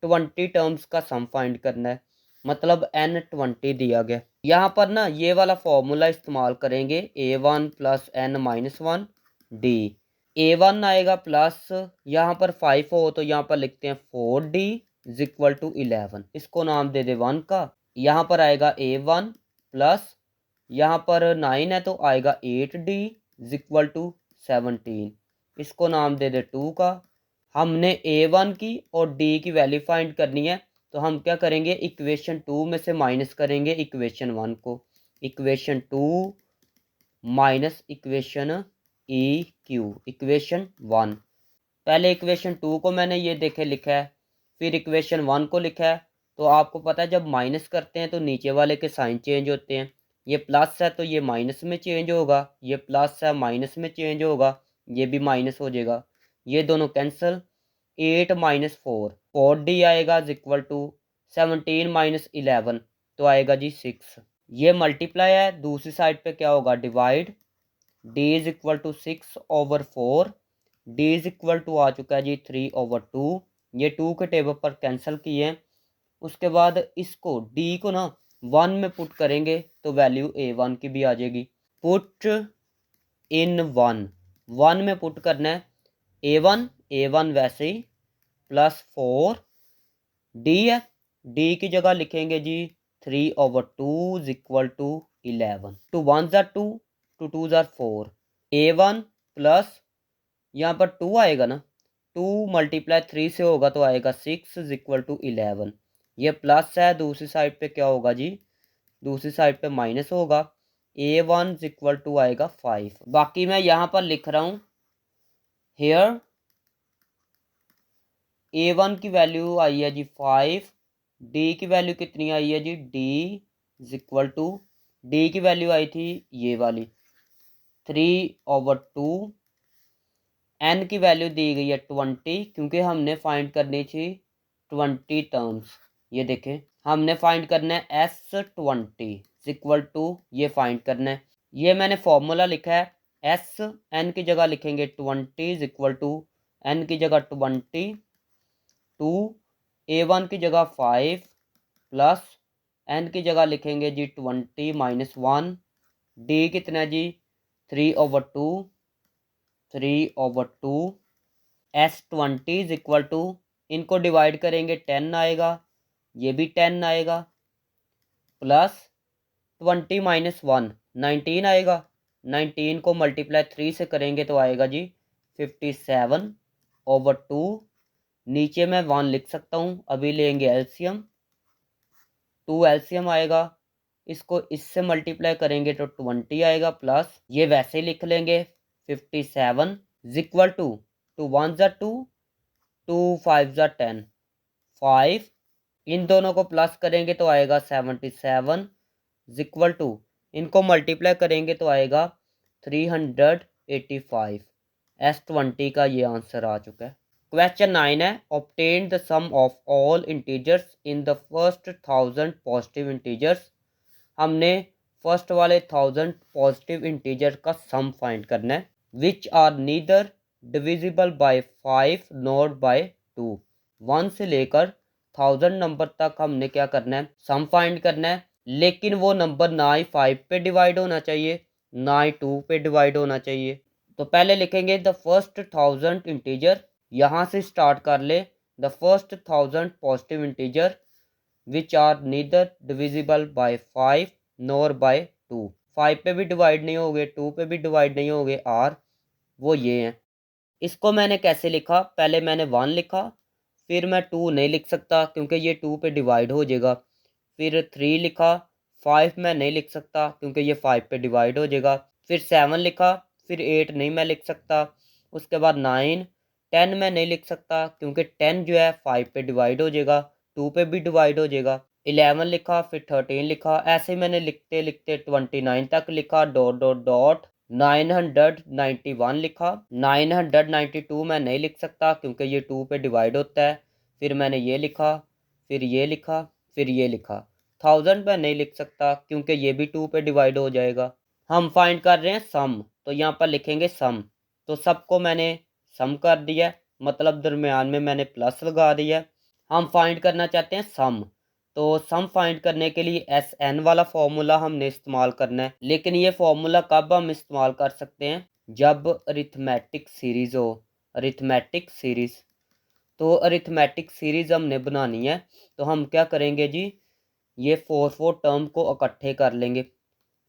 20 terms का सम फाइंड करना है, मतलब N20 दिया गया। यहाँ पर ना ये वाला फॉर्मूला इस्तेमाल करेंगे, A1 + N-1 D, A1 आएगा प्लस, यहाँ पर 5 हो तो यहाँ पर लिखते हैं 4D इज इक्वल टू 11, इसको नाम दे दे 1 का, यहाँ पर आएगा A1 प्लस, यहाँ पर 9 है तो आएगा 8D इज इक्वल टू 17, इसको नाम दे दे 2 का। हमने A1 की और D की वैल्यू फाइंड करनी है, तो हम क्या करेंगे, इक्वेशन 2 में से माइनस करेंगे इक्वेशन 1 को, equation 2 minus equation EQ, equation 1। पहले इक्वेशन 2 को मैंने ये देखे लिखा है, फिर इक्वेशन 1 को लिखा है। तो आपको पता है जब माइनस करते हैं तो नीचे वाले के साइन चेंज होते हैं, ये प्लस है तो ये माइनस में चेंज होगा, ये प्लस है माइनस में चेंज होगा, ये भी माइनस हो जाएगा। ये दोनों कैंसिल, 8 माइनस 4D आएगा इज इक्वल टू 17 माइनस 11 तो आएगा जी 6। ये मल्टीप्लाई है, दूसरी साइड पे क्या होगा divide, d is equal to 6/4, d is equal to आ चुका है जी 3/2, ये 2 के टेबल पर कैंसिल किए हैं। उसके बाद इसको d को ना 1 में पुट करेंगे तो वैल्यू a1 की भी आ जाएगी। पुट इन 1 में पुट करना है a1 वैसे ही प्लस 4d है, d की जगह लिखेंगे जी 3/2 is equal to 11। 2 1 are 2, 2 2 are 4, a1 plus यहाँ पर 2 आएगा ना, 2 मल्टीप्लाई 3 से होगा तो आएगा 6 इज इक्वल टू 11। ये प्लस है, दूसरी साइड पे क्या होगा जी, दूसरी साइड पे माइनस होगा, a1 इज इक्वल टू आएगा 5। बाकी मैं यहाँ पर लिख रहा हूँ हेयर a1 की वैल्यू आई है जी 5, d की वैल्यू कितनी आई है जी, d is equal to, d की वैल्यू आई थी ये वाली 3/2, n की वैल्यू दी गई है 20 क्योंकि हमने फाइंड करनी थी 20 टर्म्स। ये देखें हमने फाइंड करना है S20 इक्वल टू, ये फाइंड करना है। ये मैंने फॉर्मूला लिखा है, एस एन की जगह लिखेंगे 20 इक्वल टू, एन की जगह 20, 2 a1 की जगह 5 प्लस एन की जगह लिखेंगे जी 20 माइनस 1, डी कितना जी 3/2, 3/2, S20 इज इक्वल टू, इनको डिवाइड करेंगे 10 आएगा, ये भी 10 आएगा, प्लस 20 माइनस 1 19 आएगा, 19 को मल्टीप्लाई 3 से करेंगे तो आएगा जी 57/2। नीचे मैं 1 लिख सकता हूँ, अभी लेंगे एलसीएम, 2 एलसीएम आएगा, इसको इससे मल्टीप्लाई करेंगे तो 20 आएगा, प्लस ये वैसे ही लिख लेंगे 57 is equal to, 2 1 are 2, 2 5 are 10, 5, इन दोनों को प्लस करेंगे तो आएगा 77 इज इक्वल टू, इनको मल्टीप्लाई करेंगे तो आएगा 385। S20 का ये आंसर आ चुका है। क्वेश्चन 9 है, obtain the sum of all integers in the first 1000 positive integers. हमने फर्स्ट वाले 1000 पॉजिटिव इंटीजर का सम फाइंड करना है, which are neither divisible by 5 not by 2। 1 से लेकर 1000 नंबर तक हमने क्या करना है, सम फाइंड करना है, लेकिन वो नंबर ना ही 5 पे डिवाइड होना चाहिए ना ही 2 पे डिवाइड होना चाहिए। तो पहले लिखेंगे द फर्स्ट 1000 इंटीजर, यहाँ से स्टार्ट कर ले, the first 1000 positive integer which are neither divisible by 5 nor by 2। 5 पे भी डिवाइड नहीं होगे, 2 पे भी डिवाइड नहीं होगे, आर वो ये हैं। इसको मैंने कैसे लिखा, पहले मैंने 1 लिखा, फिर मैं 2 नहीं लिख सकता क्योंकि ये 2 पे डिवाइड हो जाएगा, फिर 3 लिखा, 5 मैं नहीं लिख सकता क्योंकि ये 5 पे डिवाइड हो जाएगा, फिर 7 लिखा, फिर 8 नहीं मैं लिख सकता, उसके बाद 9, 10 मैं नहीं लिख सकता क्योंकि 10 जो है 5 पे डिवाइड हो जाएगा, 2 पे भी डिवाइड हो जाएगा, 11 लिखा, फिर 13 लिखा, ऐसे मैंने लिखते लिखते 29 तक लिखा, डॉट डॉट डॉट 991 लिखा, 992 मैं नहीं लिख सकता क्योंकि ये 2 पे डिवाइड होता है, फिर मैंने ये लिखा, फिर ये लिखा, फिर ये लिखा, 1000 मैं नहीं लिख सकता क्योंकि ये भी 2 पे डिवाइड हो जाएगा। हम फाइंड कर रहे हैं सम, तो यहाँ पर लिखेंगे सम, तो सबको मैंने सम कर दिया, मतलब दरमियान में मैंने प्लस लगा दिया। हम फाइंड करना चाहते हैं सम, तो सम फाइंड करने के लिए एस एन वाला फॉर्मूला हमने इस्तेमाल करना है, लेकिन ये फॉर्मूला कब हम इस्तेमाल कर सकते हैं, जब अरिथमेटिक सीरीज हो, अरिथमेटिक सीरीज। तो अरिथमेटिक सीरीज हमने बनानी है, तो हम क्या करेंगे जी, ये 4 टर्म को इकट्ठे कर लेंगे,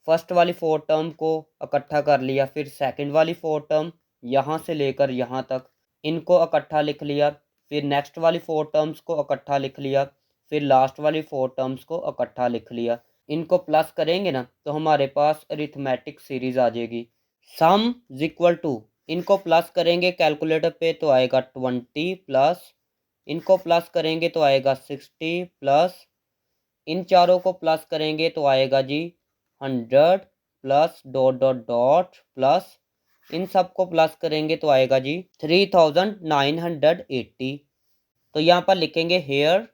फर्स्ट वाली 4 टर्म को इकट्ठा कर लिया, फिर सेकंड वाली 4 टर्म यहाँ से लेकर यहाँ तक इनको इकट्ठा लिख लिया, फिर नेक्स्ट वाली 4 टर्म्स को इकट्ठा लिख लिया, फिर लास्ट वाली 4 टर्म्स को इकट्ठा लिख लिया। इनको प्लस करेंगे ना तो हमारे पास अरिथमेटिक सीरीज आ जाएगी। सम इज इक्वल टू, इनको प्लस करेंगे कैलकुलेटर पे तो आएगा 20 प्लस, इनको प्लस करेंगे तो आएगा 60 प्लस, इन चारों को प्लस करेंगे तो आएगा जी 100 plus dot dot dot plus इन सब को प्लस करेंगे तो आएगा जी 3980। तो यहाँ पर लिखेंगे हेयर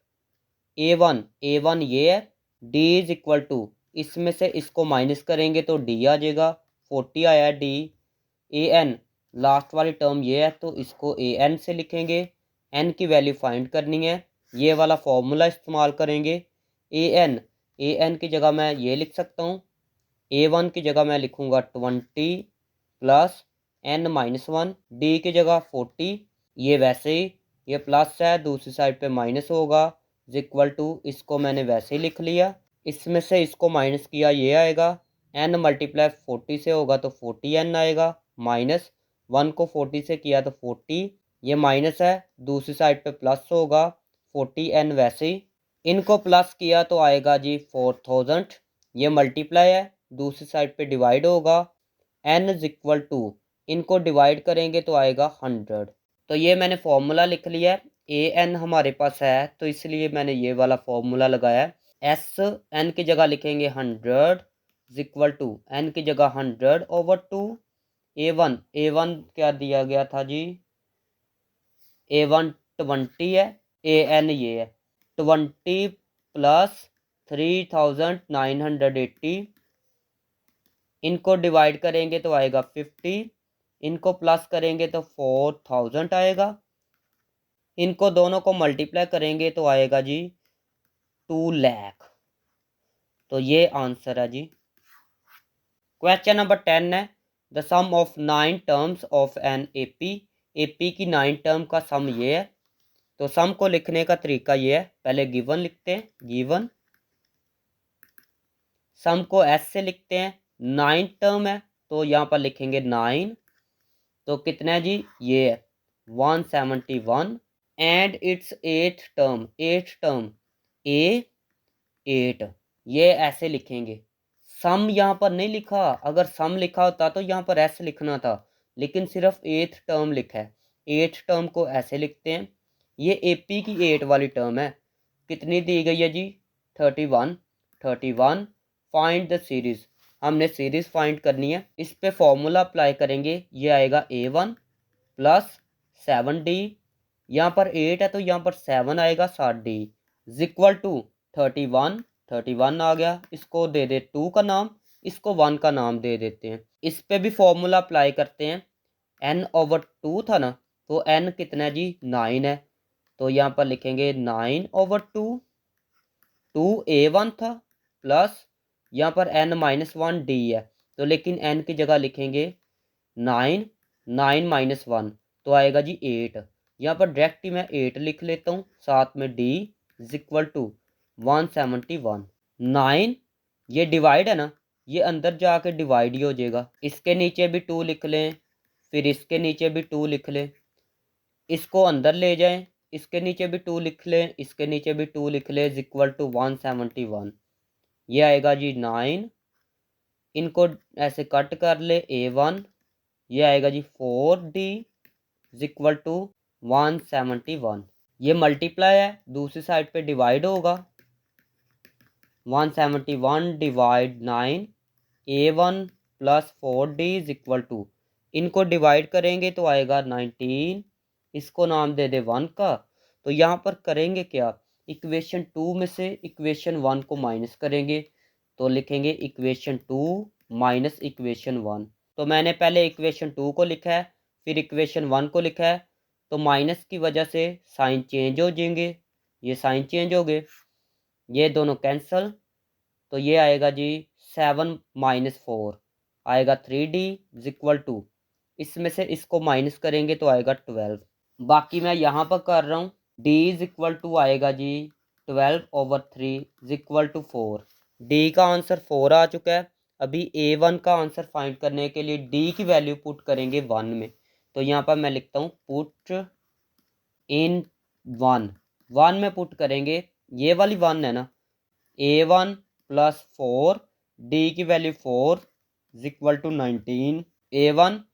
ए वन ये है, डी इज इक्वल टू, इसमें से इसको माइनस करेंगे तो डी आ जाएगा, 40 आया डी। ए एन लास्ट वाली टर्म ये है तो इसको ए एन से लिखेंगे, एन की वैल्यू फाइंड करनी है, ये वाला फॉर्मूला इस्तेमाल करेंगे। ए एन की जगह मैं ये लिख सकता हूँ, ए वन की जगह मैं लिखूँगा 20 plus N minus one, D की जगह 40, ये वैसे ही ये प्लस है दूसरी साइड पे माइनस होगा इक्वल टू, इसको मैंने वैसे ही लिख लिया। इसमें से इसको माइनस किया ये आएगा, एन मल्टीप्लाई 40 से होगा तो 40 एन आएगा, माइनस 1 को 40 से किया तो 40, ये माइनस है दूसरी साइड पे प्लस होगा 40 एन वैसे ही। इनको प्लस किया तो आएगा जी 4000, ये मल्टीप्लाई है दूसरी साइड पे डिवाइड होगा, एन इज इक्वल टू, इनको डिवाइड करेंगे तो आएगा 100। तो ये मैंने फॉर्मूला लिख लिया है, ए एन हमारे पास है तो इसलिए मैंने ये वाला फॉर्मूला लगाया है। एस एन की जगह लिखेंगे 100 इक्वल टू, एन की जगह 100/2, ए वन क्या दिया गया था जी, ए वन 20 है, ए एन ये है 20 प्लस 3980, इनको डिवाइड करेंगे तो आएगा 50, इनको प्लस करेंगे तो 4000 आएगा, इनको दोनों को मल्टीप्लाई करेंगे तो आएगा जी 2 लाख। तो ये आंसर है जी। क्वेश्चन नंबर 10 है, the sum of 9 terms of an AP, AP की 9 टर्म का सम ये है। तो सम को लिखने का तरीका ये है, पहले गिवन लिखते हैं, गिवन, सम को एस से लिखते हैं, 9 टर्म है तो यहाँ पर लिखेंगे 9, तो कितना है जी, ये है 171, and it's 8th term, 8th term a 8, ये ऐसे लिखेंगे। सम यहाँ पर नहीं लिखा, अगर सम लिखा होता तो यहाँ पर ऐसे लिखना था, लेकिन सिर्फ 8th टर्म लिखा है, 8th टर्म को ऐसे लिखते हैं। ये एपी की 8 वाली टर्म है, कितनी दी गई है जी 31। फाइंड द सीरीज, हमने सीरीज फाइंड करनी है, इस पे फॉर्मूला अप्लाई करेंगे, ये आएगा a1 प्लस 7d, यहाँ पर 8 है तो यहाँ पर 7 आएगा 7d इक्वल टू 31 आ गया, इसको दे दे 2 का नाम, इसको 1 का नाम दे देते हैं। इस पे भी फॉर्मूला अप्लाई करते हैं, n/2 था ना, तो n कितना है जी 9 है, तो यहाँ पर लिखेंगे 9/2, 2a1 था प्लस यहाँ पर n-1d है, तो लेकिन n की जगह लिखेंगे 9 तो आएगा जी 8, यहाँ पर डायरेक्ट ही मैं 8 लिख लेता हूँ, साथ में d इक्वल टू 171। 9 ये डिवाइड है ना, ये अंदर जाके डिवाइड ही हो जाएगा, इसके नीचे भी 2 लिख लें, फिर इसके नीचे भी 2 लिख लें, इसको अंदर ले जाएं, इसके नीचे भी 2 लिख लें, इसके नीचे भी 2 लिख लें इक्वल टू 171, ये आएगा जी 9, इनको ऐसे कट कर ले a1, ये आएगा जी 4d इक्वल टू 171, ये मल्टीप्लाई है दूसरी साइड पे डिवाइड होगा, 171 divide 9, a1 plus 4d equal to, इनको डिवाइड करेंगे तो आएगा 19, इसको नाम दे दे 1 का। तो यहाँ पर करेंगे क्या, इक्वेशन 2 में से इक्वेशन 1 को माइनस करेंगे, तो लिखेंगे इक्वेशन 2 माइनस इक्वेशन 1। तो मैंने पहले इक्वेशन 2 को लिखा है, फिर इक्वेशन 1 को लिखा है, तो माइनस की वजह से साइन चेंज हो जाएंगे, ये साइन चेंज हो गए, ये दोनों कैंसल, तो ये आएगा जी 7 - 4 आएगा 3d इक्वल टू, इसमें से इसको माइनस करेंगे तो आएगा 12। बाकी मैं यहाँ पर कर रहा हूँ, d इक्वल टू आएगा जी 12/3 इक्वल टू 4, d का आंसर 4 आ चुका है। अभी a1 का आंसर फाइंड करने के लिए d की वैल्यू पुट करेंगे 1 में, तो यहाँ पर मैं लिखता हूँ पुट इन 1 में पुट करेंगे, ये वाली 1 है ना, a1 प्लस 4, d की वैल्यू 4 इक्वल टू 19, a1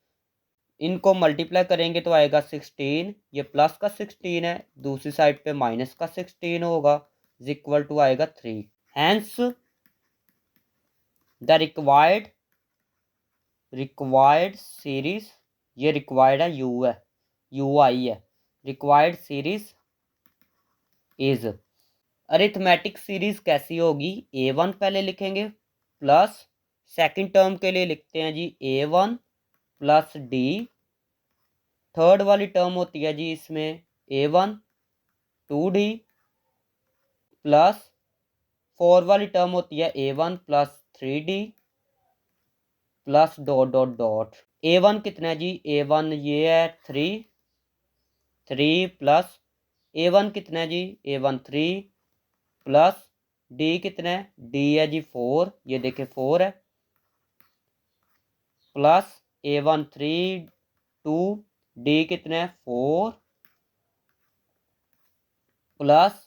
इनको मल्टीप्लाई करेंगे तो आएगा 16, ये प्लस का 16 है, दूसरी साइड पे माइनस का 16 होगा इक्वल टू आएगा 3। Hence the required required series, ये रिक्वायर्ड है, यू है, यू आई है, required series is. Arithmetic series कैसी होगी, A1 पहले लिखेंगे प्लस सेकंड टर्म के लिए लिखते हैं जी A1 प्लस D। थर्ड वाली टर्म होती है जी इसमें A1 2D प्लस फोर वाली टर्म होती है A1 plus 3D plus dot dot dot. A1 कितना है जी, A1 ये है 3 प्लस A1 कितना है जी, A1 3 प्लस D कितना है, D है जी 4, ये देखें 4 है, प्लस A1 3 2, D कितना है 4 plus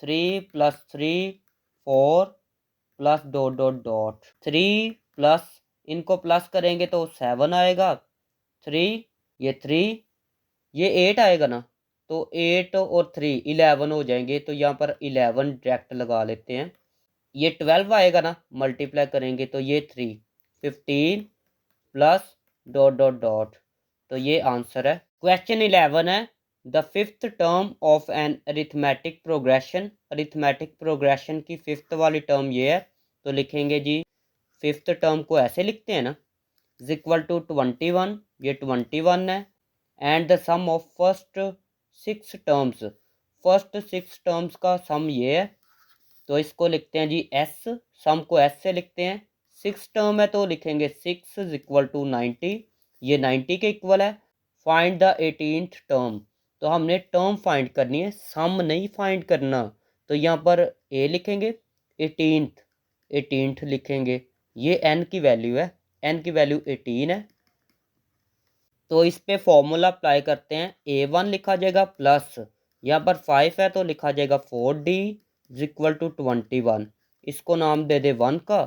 3 plus 3 4 plus dot dot dot 3 plus, इनको प्लस करेंगे तो 7 आएगा, 3 ये 3 ये 8 आएगा ना, तो 8 और 3 11 हो जाएंगे, तो यहाँ पर 11 डायरेक्ट लगा लेते हैं। ये 12 आएगा ना, मल्टीप्लाई करेंगे तो ये 3 15 प्लस डॉट डॉट डॉट, तो ये आंसर है। क्वेश्चन 11 है the fifth term of N arithmetic progression. Arithmetic progression की फिफ्थ वाली टर्म ये है, तो लिखेंगे जी फिफ्थ टर्म को ऐसे लिखते हैं ना, इज इक्वल टू 21, ये 21 है, and the sum of first 6 terms, first 6 terms का सम ये है, तो इसको लिखते हैं जी एस, सम को एस से लिखते हैं। 6 टर्म है तो लिखेंगे 6 इज इक्वल टू 90, ये 90 के इक्वल है। फाइंड द 18th टर्म, तो हमने टर्म फाइंड करनी है, सम नहीं फाइंड करना, तो यहाँ पर ए लिखेंगे, 18th लिखेंगे, ये एन की वैल्यू है, एन की वैल्यू 18 है, तो इस पे फॉर्मूला अप्लाई करते हैं। A1 लिखा जाएगा प्लस, यहाँ पर 5 है तो लिखा जाएगा 4D इज इक्वल टू 21, इसको नाम दे दे 1 का।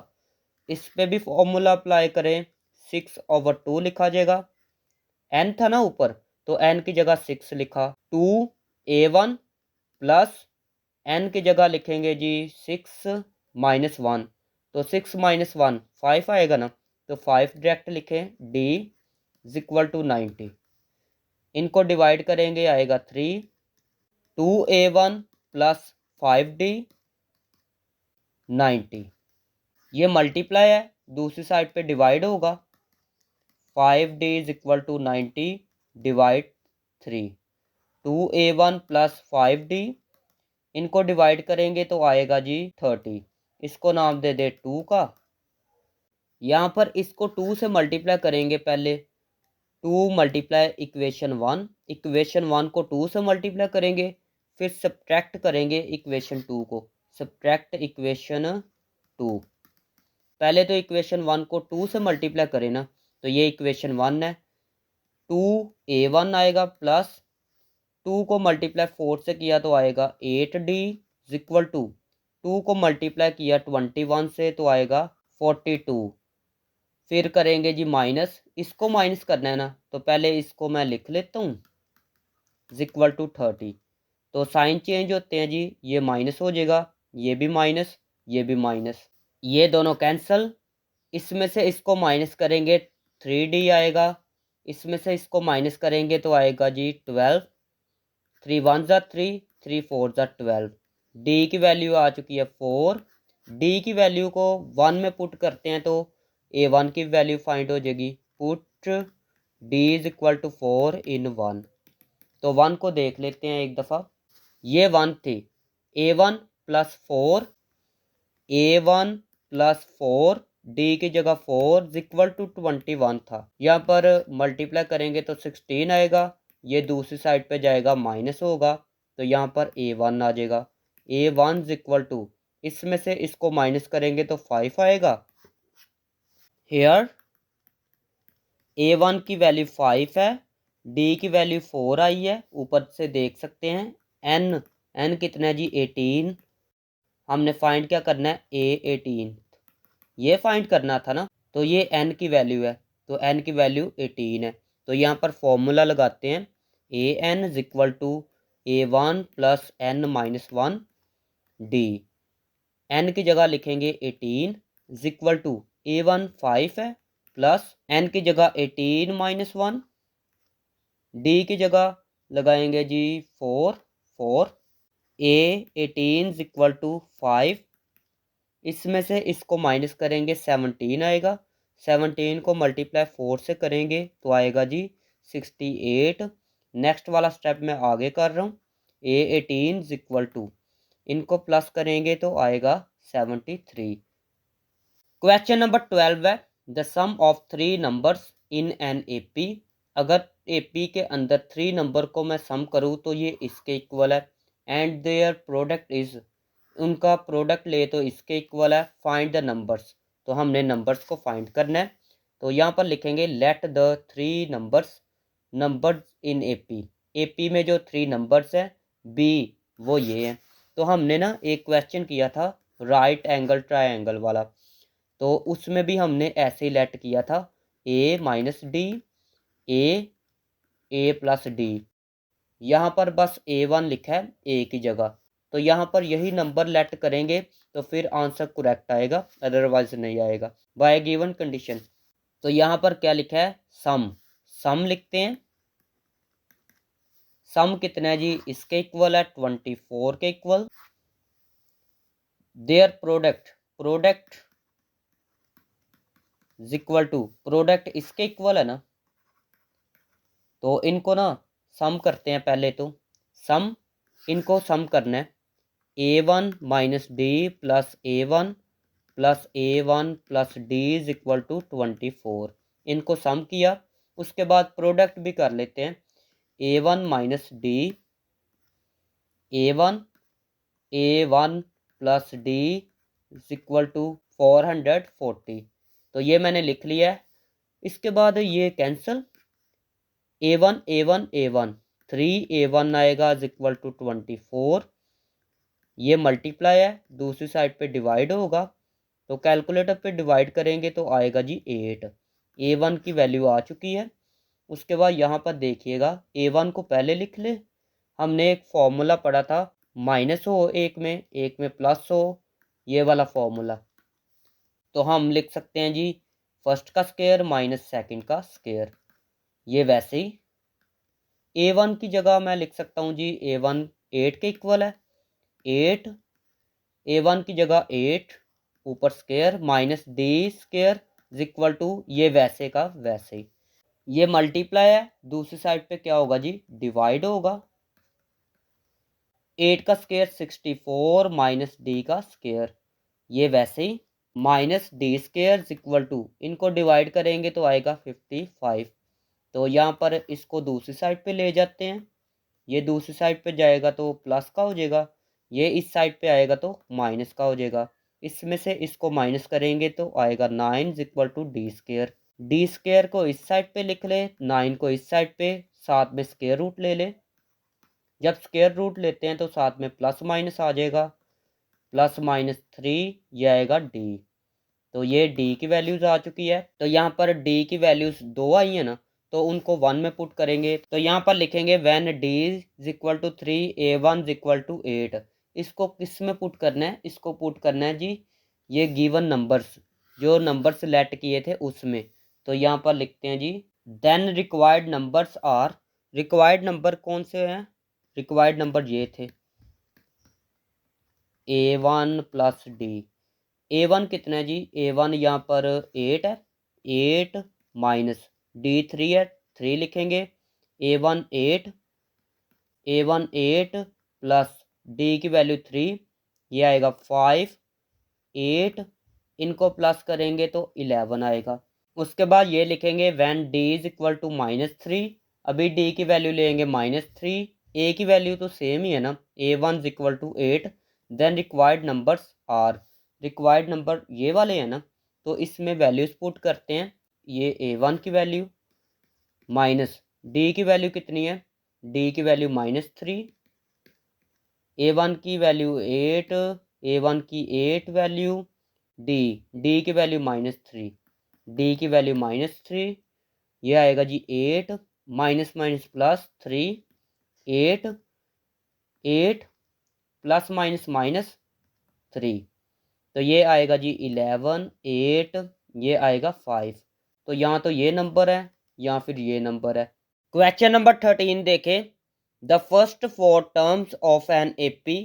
इस पे भी फॉर्मूला अप्लाई करें, 6/2 लिखा जाएगा, n था ना ऊपर, तो n की जगह 6 लिखा, 2A1 प्लस n की जगह लिखेंगे जी 6 माइनस 1, तो 6 माइनस 1 5 आएगा ना, तो 5 डायरेक्ट लिखें, D इज इक्वल टू 90, इनको डिवाइड करेंगे आएगा 3, 2A1 प्लस 5D 90, ये मल्टीप्लाई है, दूसरी साइड पे डिवाइड होगा, 5D is equal to 90 divide 3, 2A1 plus 5D, इनको डिवाइड करेंगे तो आएगा जी 30, इसको नाम दे दे 2 का। यहाँ पर इसको 2 से मल्टीप्लाई करेंगे, पहले 2 मल्टीप्लाई इक्वेशन 1, इक्वेशन 1 को 2 से मल्टीप्लाई करेंगे, फिर सब्ट्रैक्ट करेंगे इक्वेशन 2 को, सब्ट्रैक्ट इक्वेशन 2, पहले तो इक्वेशन 1 को 2 से मल्टीप्लाई करें ना, तो ये इक्वेशन 1 है, 2A1 आएगा प्लस 2 को मल्टीप्लाई 4 से किया तो आएगा 8D इज इक्वल टू 2 को मल्टीप्लाई किया 21 से तो आएगा 42, फिर करेंगे जी माइनस, इसको माइनस करना है ना, तो पहले इसको मैं लिख लेता हूँ इज इक्वल टू 30, तो साइन चेंज होते हैं जी, ये माइनस हो जाएगा, ये भी माइनस, ये भी माइनस, ये दोनों कैंसल, इसमें से इसको माइनस करेंगे 3D आएगा, इसमें से इसको माइनस करेंगे तो आएगा जी 12, 3 1 ज़ा 3, 3 4 ज़ा 12, D की वैल्यू आ चुकी है 4, D की वैल्यू को 1 में पुट करते हैं तो A1 की वैल्यू फाइंड हो जाएगी, put D is equal to 4 in 1, तो 1 को देख लेते हैं एक दफ़ा, ये 1 थी, A1 plus 4, A1 plus 4, D की जगह 4 इज इक्वल टू 21 था, यहाँ पर मल्टीप्लाई करेंगे तो 16 आएगा, ये दूसरी साइड पे जाएगा माइनस होगा, तो यहाँ पर A1 आ जाएगा, A1 इज इक्वल टू, इसमें से इसको माइनस करेंगे तो 5 आएगा, हेयर A1 की वैल्यू 5 है, D की वैल्यू 4 आई है, ऊपर से देख सकते हैं, N कितना है जी 18, हमने फाइंड क्या करना है, A18, ये फाइंड करना था ना, तो ये N की वैल्यू है, तो N की वैल्यू 18 है, तो यहाँ पर फॉर्मूला लगाते हैं, AN is equal to A1 plus N minus 1 D, N की जगह लिखेंगे 18 इज इक्वल टू A1 5 है, प्लस n की जगह 18 माइनस 1, d की जगह लगाएंगे जी 4, a 18 इक्वल टू 5, इसमें से इसको माइनस करेंगे 17 आएगा, 17 को मल्टीप्लाई 4 से करेंगे तो आएगा जी 68। नेक्स्ट वाला स्टेप मैं आगे कर रहा हूँ, a 18 इक्वल टू, इनको प्लस करेंगे तो आएगा 73। क्वेश्चन नंबर 12 है, the sum of 3 numbers in an AP. अगर एपी के अंदर 3 नंबर को मैं सम करूँ तो ये इसके इक्वल है, एंड देयर प्रोडक्ट इज, उनका प्रोडक्ट ले तो इसके इक्वल है, फाइंड द नंबर्स, तो हमने नंबर्स को फाइंड करना है। तो यहाँ पर लिखेंगे let the 3 numbers in AP, AP में जो 3 नंबर्स हैं बी वो ये हैं। तो हमने ना एक क्वेश्चन किया था राइट एंगल ट्रायंगल वाला, तो उसमें भी हमने ऐसे ही लेट किया था ए minus D, A plus D. यहाँ पर बस A1 लिखा है ए की जगह, तो यहाँ पर यही नंबर लेट करेंगे तो फिर आंसर करेक्ट आएगा, अदरवाइज नहीं आएगा बाय गिवन कंडीशन। तो यहाँ पर क्या लिखा है, सम लिखते हैं। सम कितना है जी, इसके इक्वल है 24 के equal. Their product equal to, product इसके इक्वल है ना, तो इनको ना सम करते हैं पहले। तो इनको सम करना है, A1 minus D plus A1 plus A1 plus D is equal to 24। इनको सम किया, उसके बाद प्रोडक्ट भी कर लेते हैं, A1 minus D, A1 plus D is equal to 440। तो ये मैंने लिख लिया है। इसके बाद ये कैंसिल, A1 3A1 आएगा इज इक्वल टू 24। ये मल्टीप्लाई है, दूसरी साइड पे डिवाइड होगा, तो कैलकुलेटर पे डिवाइड करेंगे तो आएगा जी 8। A1 की वैल्यू आ चुकी है। उसके बाद यहाँ पर देखिएगा A1 को पहले लिख ले, हमने एक फॉर्मूला पढ़ा था, माइनस हो एक में प्लस हो, ये वाला फॉर्मूला। तो हम लिख सकते हैं जी फर्स्ट का स्क्वायर माइनस सेकंड का स्क्वायर। ये वैसे ही A1 की जगह मैं लिख सकता हूँ जी A1 8 के इक्वल है, 8, A1 की जगह 8 ऊपर square minus D square is equal to, ये वैसे का वैसे ही। ये मल्टीप्लाई है, दूसरी साइड पे क्या होगा जी, डिवाइड होगा। 8 का स्क्वायर 64 माइनस डी का स्क्वायर, ये वैसे ही minus D square equal to, इनको डिवाइड करेंगे तो आएगा 55। तो यहाँ पर इसको दूसरी साइड पे ले जाते हैं, ये दूसरी साइड पे जाएगा तो प्लस का हो जाएगा, ये इस साइड पे आएगा तो माइनस का हो जाएगा। इसमें से इसको माइनस करेंगे तो आएगा 9 equal to D square. D square को इस साइड पे लिख ले, 9 को इस साइड पे, साथ में स्क्वायर रूट ले ले। जब स्क्वायर रूट लेते हैं तो साथ में प्लस माइनस आ जाएगा, प्लस माइनस 3, ये आएगा डी। तो ये डी की वैल्यूज आ चुकी है। तो यहाँ पर डी की वैल्यूज 2 आई है ना, तो उनको 1 में पुट करेंगे। तो यहाँ पर लिखेंगे when D is equal to 3 A1 is equal to 8। इसको किस में पुट करना है, इसको पुट करना है जी ये गिवन नंबर्स, जो नंबर सेलेक्ट किए थे उसमें। तो यहाँ पर लिखते हैं जी then required numbers are, required number कौन से हैं, रिक्वायर्ड नंबर ये थे A1 प्लस डी। A1 कितना है जी, A1 यहाँ पर 8 है, 8 माइनस डी 3 है, 3 लिखेंगे। A1 8 प्लस डी की वैल्यू 3, ये आएगा 5, 8, इनको प्लस करेंगे तो 11 आएगा। उसके बाद ये लिखेंगे when D is equal to minus 3, अभी डी की वैल्यू लेंगे -3, ए की वैल्यू तो सेम ही है ना, A1 is equal to 8। Then required numbers are, required number ये वाले हैं ना, तो इसमें वैल्यूज पुट करते हैं। ये A1 की वैल्यू माइनस डी की वैल्यू कितनी है, डी की वैल्यू -3, A1 की वैल्यू 8, A1 की 8 वैल्यू, डी की वैल्यू -3, डी की वैल्यू -3, ये आएगा जी 8 minus minus plus 3, 8 8 plus minus -3, तो ये आएगा जी 11, 8, ये आएगा 5। तो यहाँ तो ये नंबर है या फिर ये नंबर है। क्वेश्चन नंबर 13 देखें। The first 4 terms of an AP,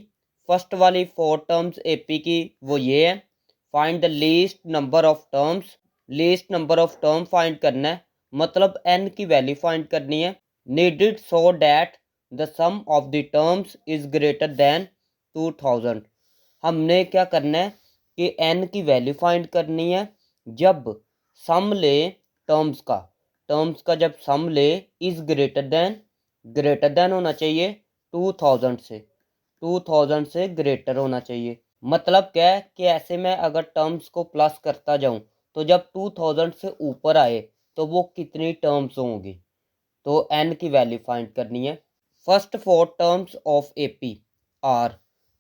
first वाली 4 टर्म्स एपी की वो ये है। Find the least number of terms, least number of term find करना है, मतलब एन की वैल्यू फाइंड करनी है। Needed so that the sum of the terms is greater than 2000। हमने क्या करना है कि एन की वैल्यू फाइंड करनी है जब सम ले टर्म्स का जब सम ले इज ग्रेटर देन होना चाहिए 2000 से, 2000 से ग्रेटर होना चाहिए। मतलब क्या है कि ऐसे में अगर टर्म्स को प्लस करता जाऊं तो जब 2000 से ऊपर आए तो वो कितनी टर्म्स होंगी, तो एन की वैल्यू फाइंड करनी है। First 4 terms of AP are,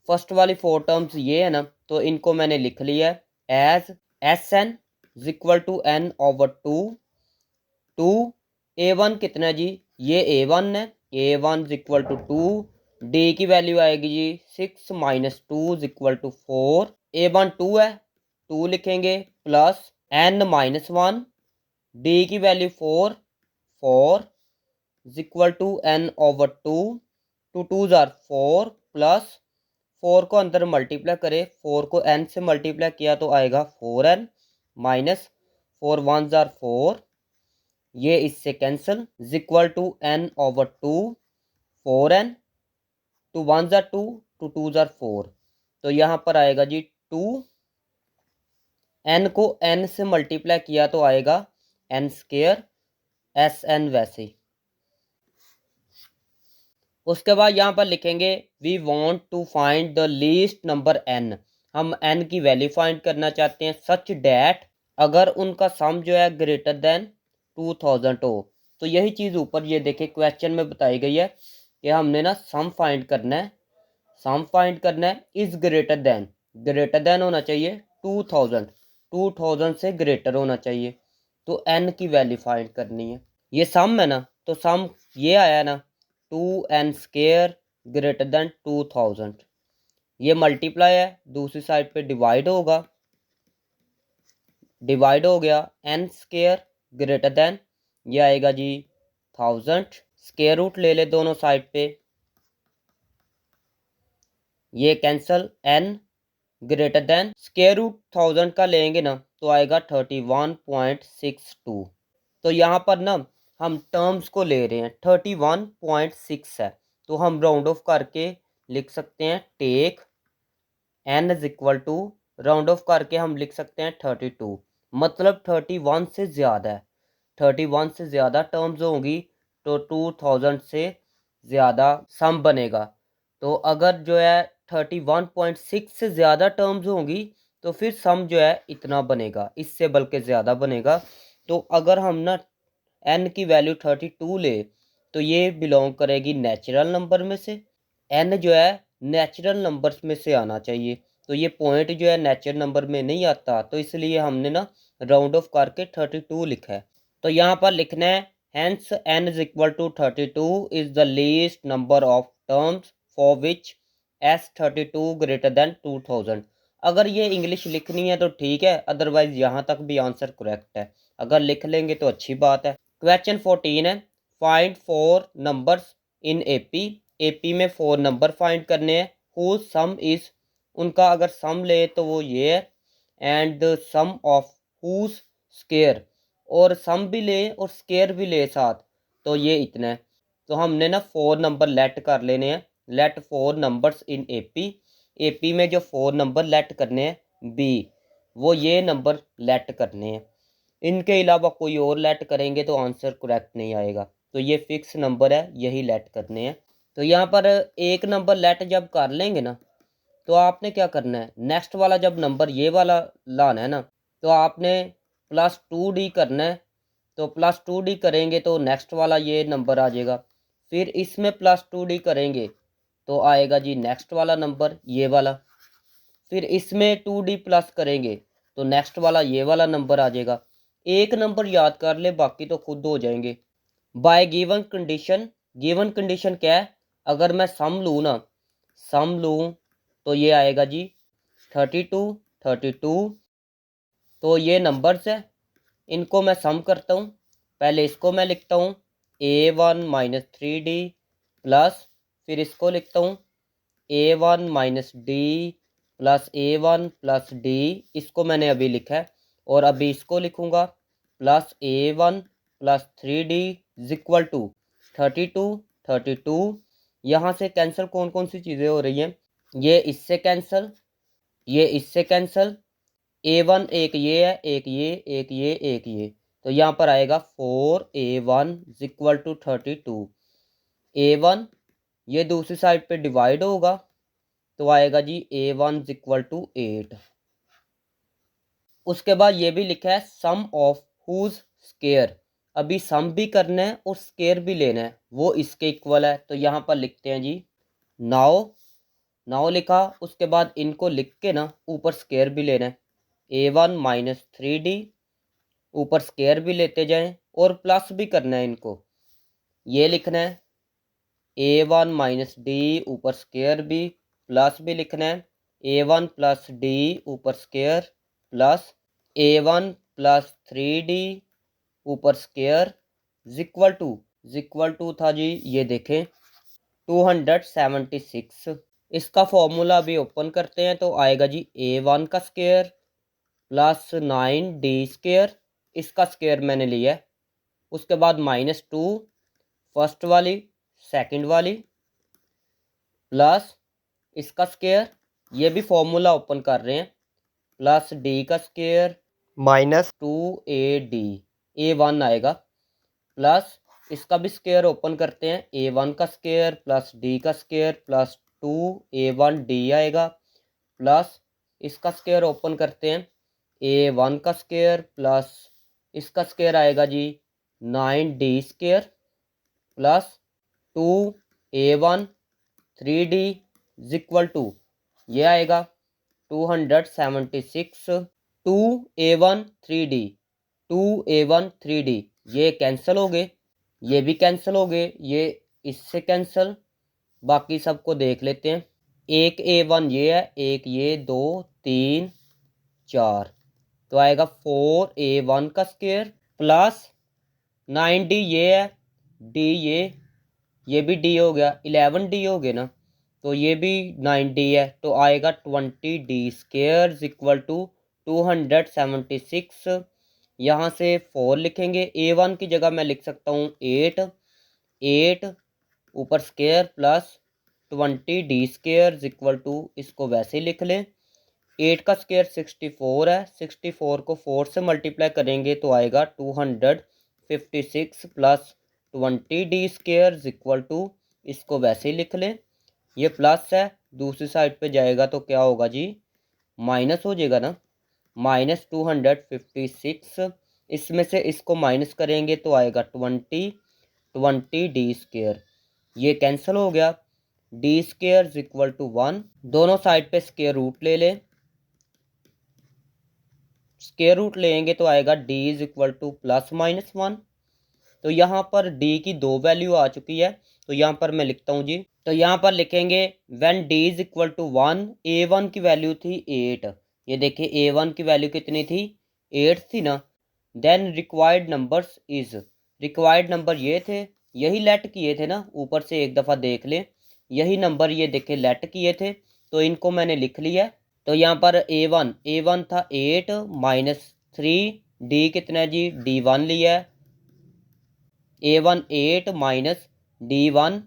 first वाली 4 टर्म्स ये है ना, तो इनको मैंने लिख लिया है as S N is equal to N over two a one कितना है जी, ये ए वन है, a one is equal to 2। D की वैल्यू आएगी जी 6 minus 2 is equal to 4। A one 2 है, 2 लिखेंगे प्लस एन माइनस 1, डी की value 4, 4 is equal to N over 2, two two जार 4 प्लस 4 को अंदर मल्टीप्लाई करे, 4 को n से मल्टीप्लाई किया तो आएगा 4n माइनस 4 1 जार 4, ये इससे cancel is equal to n over 2, 4n, टू 1 जार 2, टू 2 जार 4, तो यहाँ पर आएगा जी 2, n को n से मल्टीप्लाई किया तो आएगा n स्क्वायर, एस एन वैसे ही। उसके बाद यहाँ पर लिखेंगे we want to find the least number n, हम n की वैल्यू फाइंड करना चाहते हैं सच डैट अगर उनका सम जो है ग्रेटर देन 2000 हो। तो यही चीज़ ऊपर ये देखे क्वेश्चन में बताई गई है कि हमने ना सम फाइंड करना है, सम फाइंड करना है इज ग्रेटर देन होना चाहिए 2000, 2000 से ग्रेटर होना चाहिए, तो n की वैल्यू फाइंड करनी है। ये सम है ना, तो सम ये आया ना 2n स्क्वायर ग्रेटर देन 2000, ये मल्टीप्लाई है, दूसरी साइड पे डिवाइड होगा, डिवाइड हो गया, n स्क्वायर ग्रेटर देन ये आएगा जी 1000, स्क्वायर रूट ले ले दोनों साइड पे, ये cancel, n greater than square root 1000 का लेंगे ना तो आएगा 31.62। तो यहाँ पर ना हम टर्म्स को ले रहे हैं 31.6 है, तो हम राउंड ऑफ करके लिख सकते हैं take n is equal to, round off करके हम लिख सकते हैं 32, मतलब 31 से ज़्यादा है, 31 से ज़्यादा टर्म्स होंगी तो 2000 से ज़्यादा सम बनेगा। तो अगर जो है 31.6 से ज़्यादा टर्म्स होंगी तो फिर सम जो है इतना बनेगा, इससे बल्कि ज़्यादा बनेगा। तो अगर हम ना n की वैल्यू 32 ले तो ये बिलोंग करेगी नेचुरल नंबर में से, n जो है नेचुरल नंबर्स में से आना चाहिए, तो ये पॉइंट जो है नेचुरल नंबर में नहीं आता, तो इसलिए हमने ना राउंड ऑफ करके 32 लिखा है। तो यहाँ पर लिखना है hence n is equal to 32 is the least number of terms for which S32 greater than 2000। अगर ये इंग्लिश लिखनी है तो ठीक है, अदरवाइज यहाँ तक भी आंसर करेक्ट है, अगर लिख लेंगे तो अच्छी बात है। क्वेश्चन 14 है find 4 numbers in AP, AP में 4 नंबर फाइंड करने हैं हु सम इज, उनका अगर सम ले तो वो ये है, and the sum of whose square, और सम भी ले और स्क्वायर भी ले साथ, तो ये इतना है। तो हमने ना 4 नंबर लेट कर लेने हैं, let 4 numbers in AP, AP में जो 4 नंबर लेट करने हैं बी, वो ये नंबर लेट करने हैं, इनके अलावा कोई और लेट करेंगे तो आंसर करेक्ट नहीं आएगा, तो ये फिक्स नंबर है, यही लेट करने हैं। तो यहाँ पर एक नंबर लेट जब कर लेंगे ना तो आपने क्या करना है, नेक्स्ट वाला जब नंबर ये वाला लाना है ना तो आपने +2d करना है, तो +2d करेंगे तो नेक्स्ट वाला ये नंबर आ जाएगा, फिर इसमें +2d करेंगे तो आएगा जी नेक्स्ट वाला नंबर ये वाला, फिर इसमें 2d प्लस करेंगे तो नेक्स्ट वाला ये वाला नंबर आ जाएगा। एक नंबर याद कर ले, बाकी तो खुद हो जाएंगे। Bye given condition, given condition क्या है, अगर मैं सम लूँ ना, सम लूँ तो ये आएगा जी 32 32, तो ये नंबर्स है, इनको मैं सम करता हूँ। पहले इसको मैं लिखता हूँ A1 माइनस 3D प्लस, फिर इसको लिखता हूँ A1 minus D plus A1 plus D, इसको मैंने अभी लिखा है। और अभी इसको लिखूँगा plus A1 plus 3D is equal to 32। यहाँ से कैंसिल कौन कौन सी चीज़ें हो रही हैं, ये इससे कैंसिल, ये इससे कैंसिल, A1 एक ये है, एक ये, एक ये, एक ये, तो यहाँ पर आएगा 4A1 is equal to 32। A1 ये दूसरी साइड पे डिवाइड होगा तो आएगा जी A1 इज इक्वल टू 8। उसके बाद ये भी लिखा है सम ऑफ हुज स्केयर, अभी सम भी करना है और स्केयर भी लेना है, वो इसके इक्वल है। तो यहाँ पर लिखते हैं जी नाउ, नाउ लिखा, उसके बाद इनको लिख के ना ऊपर स्केयर भी लेना है। A1 माइनस 3D, ऊपर स्केयर भी लेते जाएं और प्लस भी करना है इनको, ये लिखना है A1 माइनस डी, ऊपर स्केयर भी, प्लस भी लिखना है A1 प्लस डी, ऊपर square, plus A1 plus 3D, ऊपर स्केयर, इक्वल टू था जी, ये देखें 276। इसका फॉर्मूला अभी ओपन करते हैं तो आएगा जी A1 का स्केयर प्लस 9D स्केयर, इसका स्केयर मैंने लिया है। उसके बाद -2 फर्स्ट वाली, सेकंड वाली, प्लस इसका स्केयर, ये भी फॉर्मूला ओपन कर रहे हैं, प्लस डी का स्केयर -2AD, A1 आएगा, प्लस इसका भी स्केयर ओपन करते हैं, A1 का स्केयर प्लस डी का स्केयर प्लस 2A1D आएगा, प्लस इसका स्केयर ओपन करते हैं A1 का स्केयर प्लस इसका स्केयर आएगा जी 9D square plus 2A1 3D is equal to, ये आएगा 276। 2A1 3D, 2A1 3D ये कैंसिल हो गए, ये भी कैंसिल हो गए, ये इससे कैंसिल। बाकी सबको देख लेते हैं, एक A1 ये है, एक ये, 2 3 4, तो आएगा 4A1 का स्केयर प्लस 9D ये है, D ये भी D हो गया, 11D हो गया ना, तो ये भी 9D है, तो आएगा 20D स्केयर इक्वल टू 276। यहाँ से 4 लिखेंगे, A1 की जगह मैं लिख सकता हूँ 8 ऊपर square plus 20D square equal to, इसको वैसे ही लिख लें, 8 का स्केयर 64 है, 64 को 4 से मल्टीप्लाई करेंगे तो आएगा 256 plus 20D square equal to, इसको वैसे ही लिख लें, ये प्लस है, दूसरी साइड पे जाएगा तो क्या होगा जी, माइनस हो जाएगा ना, -256, इसमें से इसको माइनस करेंगे तो आएगा 20D स्केयर, ये कैंसिल हो गया, D स्केयर इक्वल टू 1, दोनों साइड पे स्केयर रूट ले लें, स्केयर रूट लेंगे तो आएगा D is equal to plus -1। तो यहाँ पर D की 2 वैल्यू आ चुकी है, तो यहाँ पर मैं लिखता हूँ जी, तो यहाँ पर लिखेंगे when D is equal to 1, A1 की वैल्यू थी 8, ये देखिए A1 की वैल्यू कितनी थी, 8 थी ना, then required numbers is, required number ये थे, यही लेट किए थे ना, ऊपर से एक दफ़ा देख लें, यही नंबर ये देखे लेट किए थे, तो इनको मैंने लिख लिया। तो यहाँ पर A1 था 8 -3, D कितना है जी, D1 लिया है, A1 8 minus D1,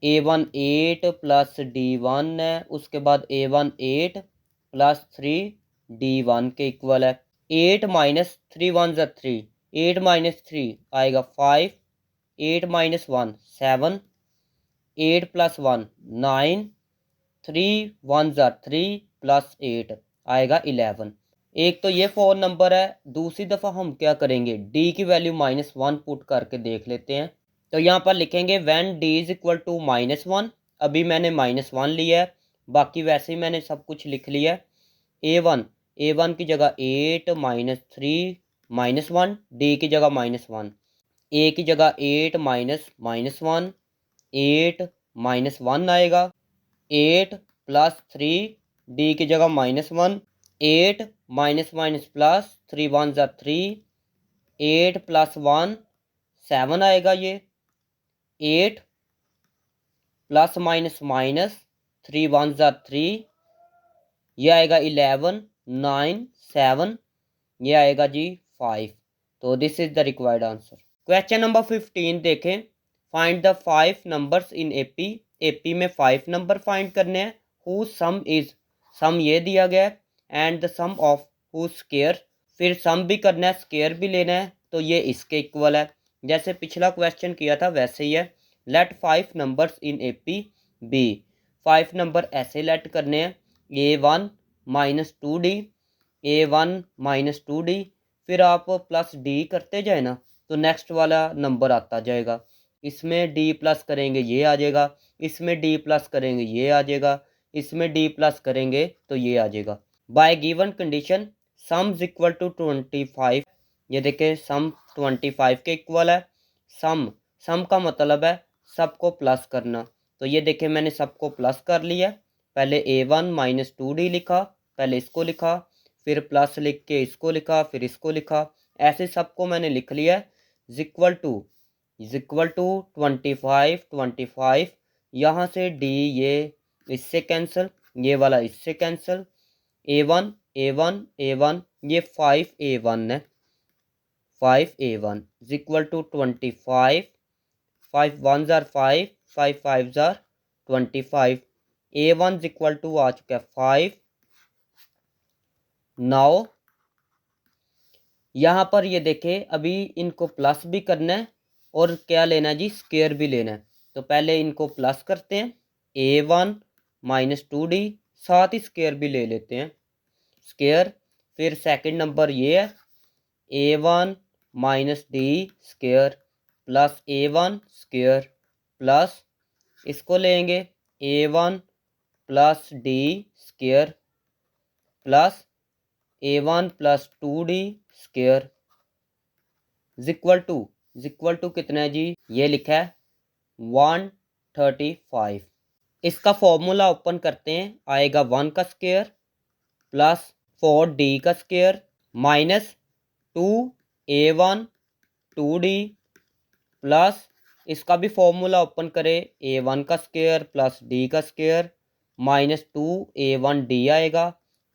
A1 8 plus D1 है, उसके बाद A1 8 प्लस 3 D1 के इक्वल है, 8 माइनस 3 1 ज़ा 3, 8 माइनस 3 आएगा 5, 8 माइनस 1 7, 8 प्लस 1 9, 3 1 ज़ा 3 प्लस 8 आएगा 11। एक तो ये फ़ोन नंबर है, दूसरी दफ़ा हम क्या करेंगे, D की वैल्यू -1 पुट करके देख लेते हैं। तो यहाँ पर लिखेंगे when D is equal to -1, अभी मैंने -1 लिया है, बाकी वैसे ही मैंने सब कुछ लिख लिया है। A1 की जगह 8 -3 -1, D की जगह -1, A की जगह 8 -1, 8 -1 आएगा, 8 प्लस 3, D की जगह -1, 8 माइनस माइनस प्लस, 3 वन ज़ा 3, 8 प्लस 1 7 आएगा ये, 8 प्लस माइनस माइनस, 3 वन ज़ा 3, ये आएगा 11, 9 7, ये आएगा जी 5। तो this is the required answer. Question number 15 देखें। Find the 5 numbers in AP. AP में 5 नंबर फाइंड करने हैं। हु सम इज, सम ये दिया गया है, and the sum of who square, फिर सम भी करना है, स्केयर भी लेना है, तो ये इसके इक्वल है। जैसे पिछला क्वेश्चन किया था वैसे ही है। Let 5 numbers in AP be, 5 number ऐसे लेट करने हैं, A1 minus 2D, A1 minus 2D, फिर आप प्लस D करते जाए ना तो नेक्स्ट वाला नंबर आता जाएगा। इसमें D प्लस करेंगे ये आ जाएगा, इसमें D प्लस करेंगे ये आ जाएगा, इसमें D प्लस करेंगे तो ये आ जाएगा। By given condition sum is equal to 25, ये देखें सम 25 के इक्वल है। सम, सम का मतलब है सबको प्लस करना, तो ये देखें मैंने सबको प्लस कर लिया। पहले A1 माइनस 2D लिखा, पहले इसको लिखा, फिर प्लस लिख के इसको लिखा, फिर इसको लिखा, ऐसे सबको मैंने लिख लिया है। इज इक्वल टू 25 25, यहाँ से D ये इससे कैंसिल, ये वाला इससे कैंसिल, A1 A1 A1, ये 5A1 है, 5A1 is equal to 25, 5 one ज़ार 5, 5 5 ज़ार 25, A1 इज इक्वल टू आ चुका है 5। नाउ यहाँ पर ये देखें अभी इनको प्लस भी करना है और क्या लेना है जी, स्केयर भी लेना है। तो पहले इनको प्लस करते हैं, A1 माइनस 2D, साथ ही स्केयर भी ले लेते हैं, स्केयर। फिर सेकंड नंबर ये है A1 minus D square plus A1 square, plus इसको लेंगे A1 plus D square plus A1 plus 2D square is equal to कितना है जी, ये लिखा है 135। इसका फॉर्मूला ओपन करते हैं, आएगा 1 का स्केयर प्लस 4D का square minus 2A1 2D plus इसका भी फॉर्मूला ओपन करें, A1 का स्केयर प्लस D का स्केयर माइनस 2A1D आएगा,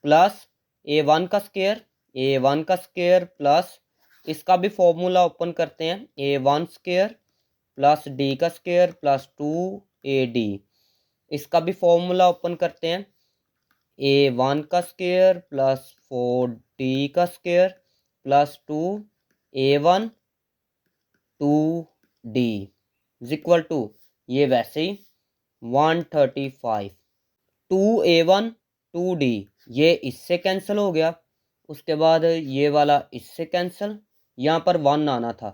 प्लस A1 का स्केयर, A1 का स्केयर प्लस इसका भी फॉर्मूला ओपन करते हैं, A1 स्केयर प्लस D का स्केयर प्लस 2AD, इसका भी फॉर्मूला ओपन करते हैं, A1 का स्केयर प्लस 4D का square plus 2A1 2D is equal to, ये वैसे ही 135, 2A1 2D ये इससे कैंसिल हो गया, उसके बाद ये वाला इससे कैंसिल, यहाँ पर 1 आना था।